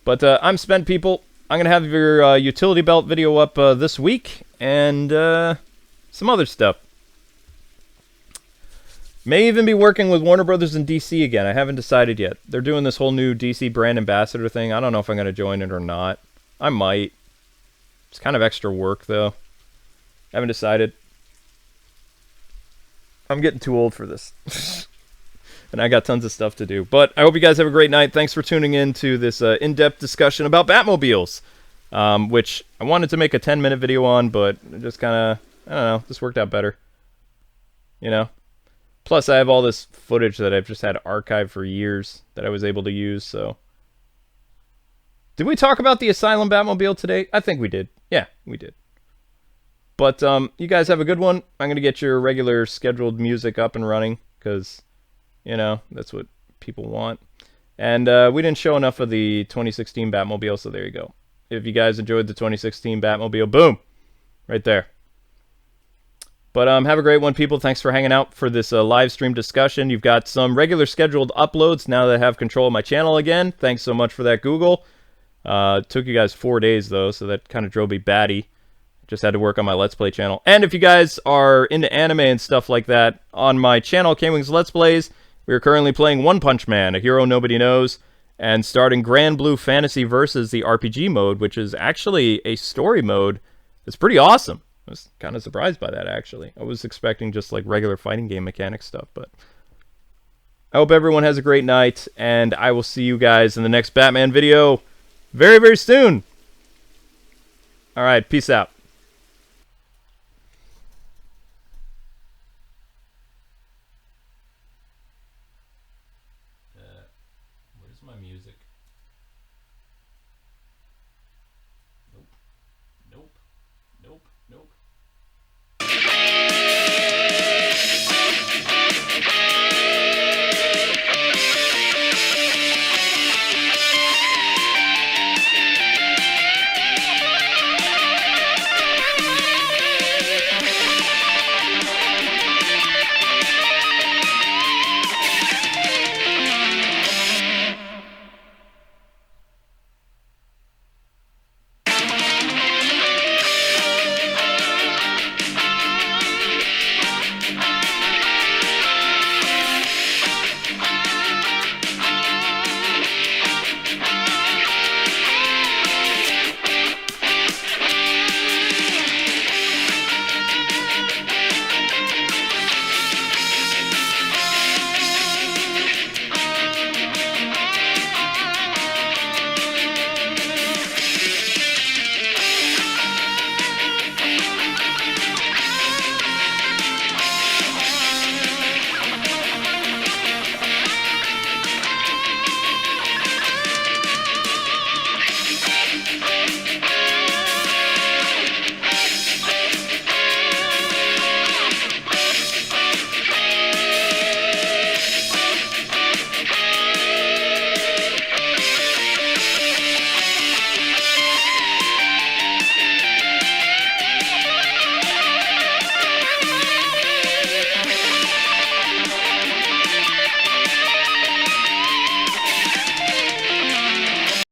But I'm spent, people. I'm going to have your utility belt video up this week, and some other stuff. May even be working with Warner Brothers in DC again. I haven't decided yet. They're doing this whole new DC brand ambassador thing. I don't know if I'm going to join it or not. I might. It's kind of extra work, though. I haven't decided. I'm getting too old for this. And I got tons of stuff to do. But I hope you guys have a great night. Thanks for tuning in to this in-depth discussion about Batmobiles. Which I wanted to make a 10-minute video on, but it just kind of, I don't know, this worked out better. Plus, I have all this footage that I've just had archived for years that I was able to use, so. Did we talk about the Asylum Batmobile today? I think we did. Yeah, we did. But you guys have a good one. I'm going to get your regular scheduled music up and running, because, that's what people want. And we didn't show enough of the 2016 Batmobile, so there you go. If you guys enjoyed the 2016 Batmobile, boom! Right there. But have a great one, people. Thanks for hanging out for this live stream discussion. You've got some regular scheduled uploads now that I have control of my channel again. Thanks so much for that, Google. It took you guys 4 days, though, so that kind of drove me batty. Just had to work on my Let's Play channel. And if you guys are into anime and stuff like that, on my channel, K-Wings Let's Plays, we are currently playing One Punch Man, a hero nobody knows, and starting Grand Blue Fantasy Versus, the RPG mode, which is actually a story mode that's pretty awesome. I was kind of surprised by that, actually. I was expecting just like regular fighting game mechanic stuff, but I hope everyone has a great night, and I will see you guys in the next Batman video very, very soon. All right, peace out. Where's my music?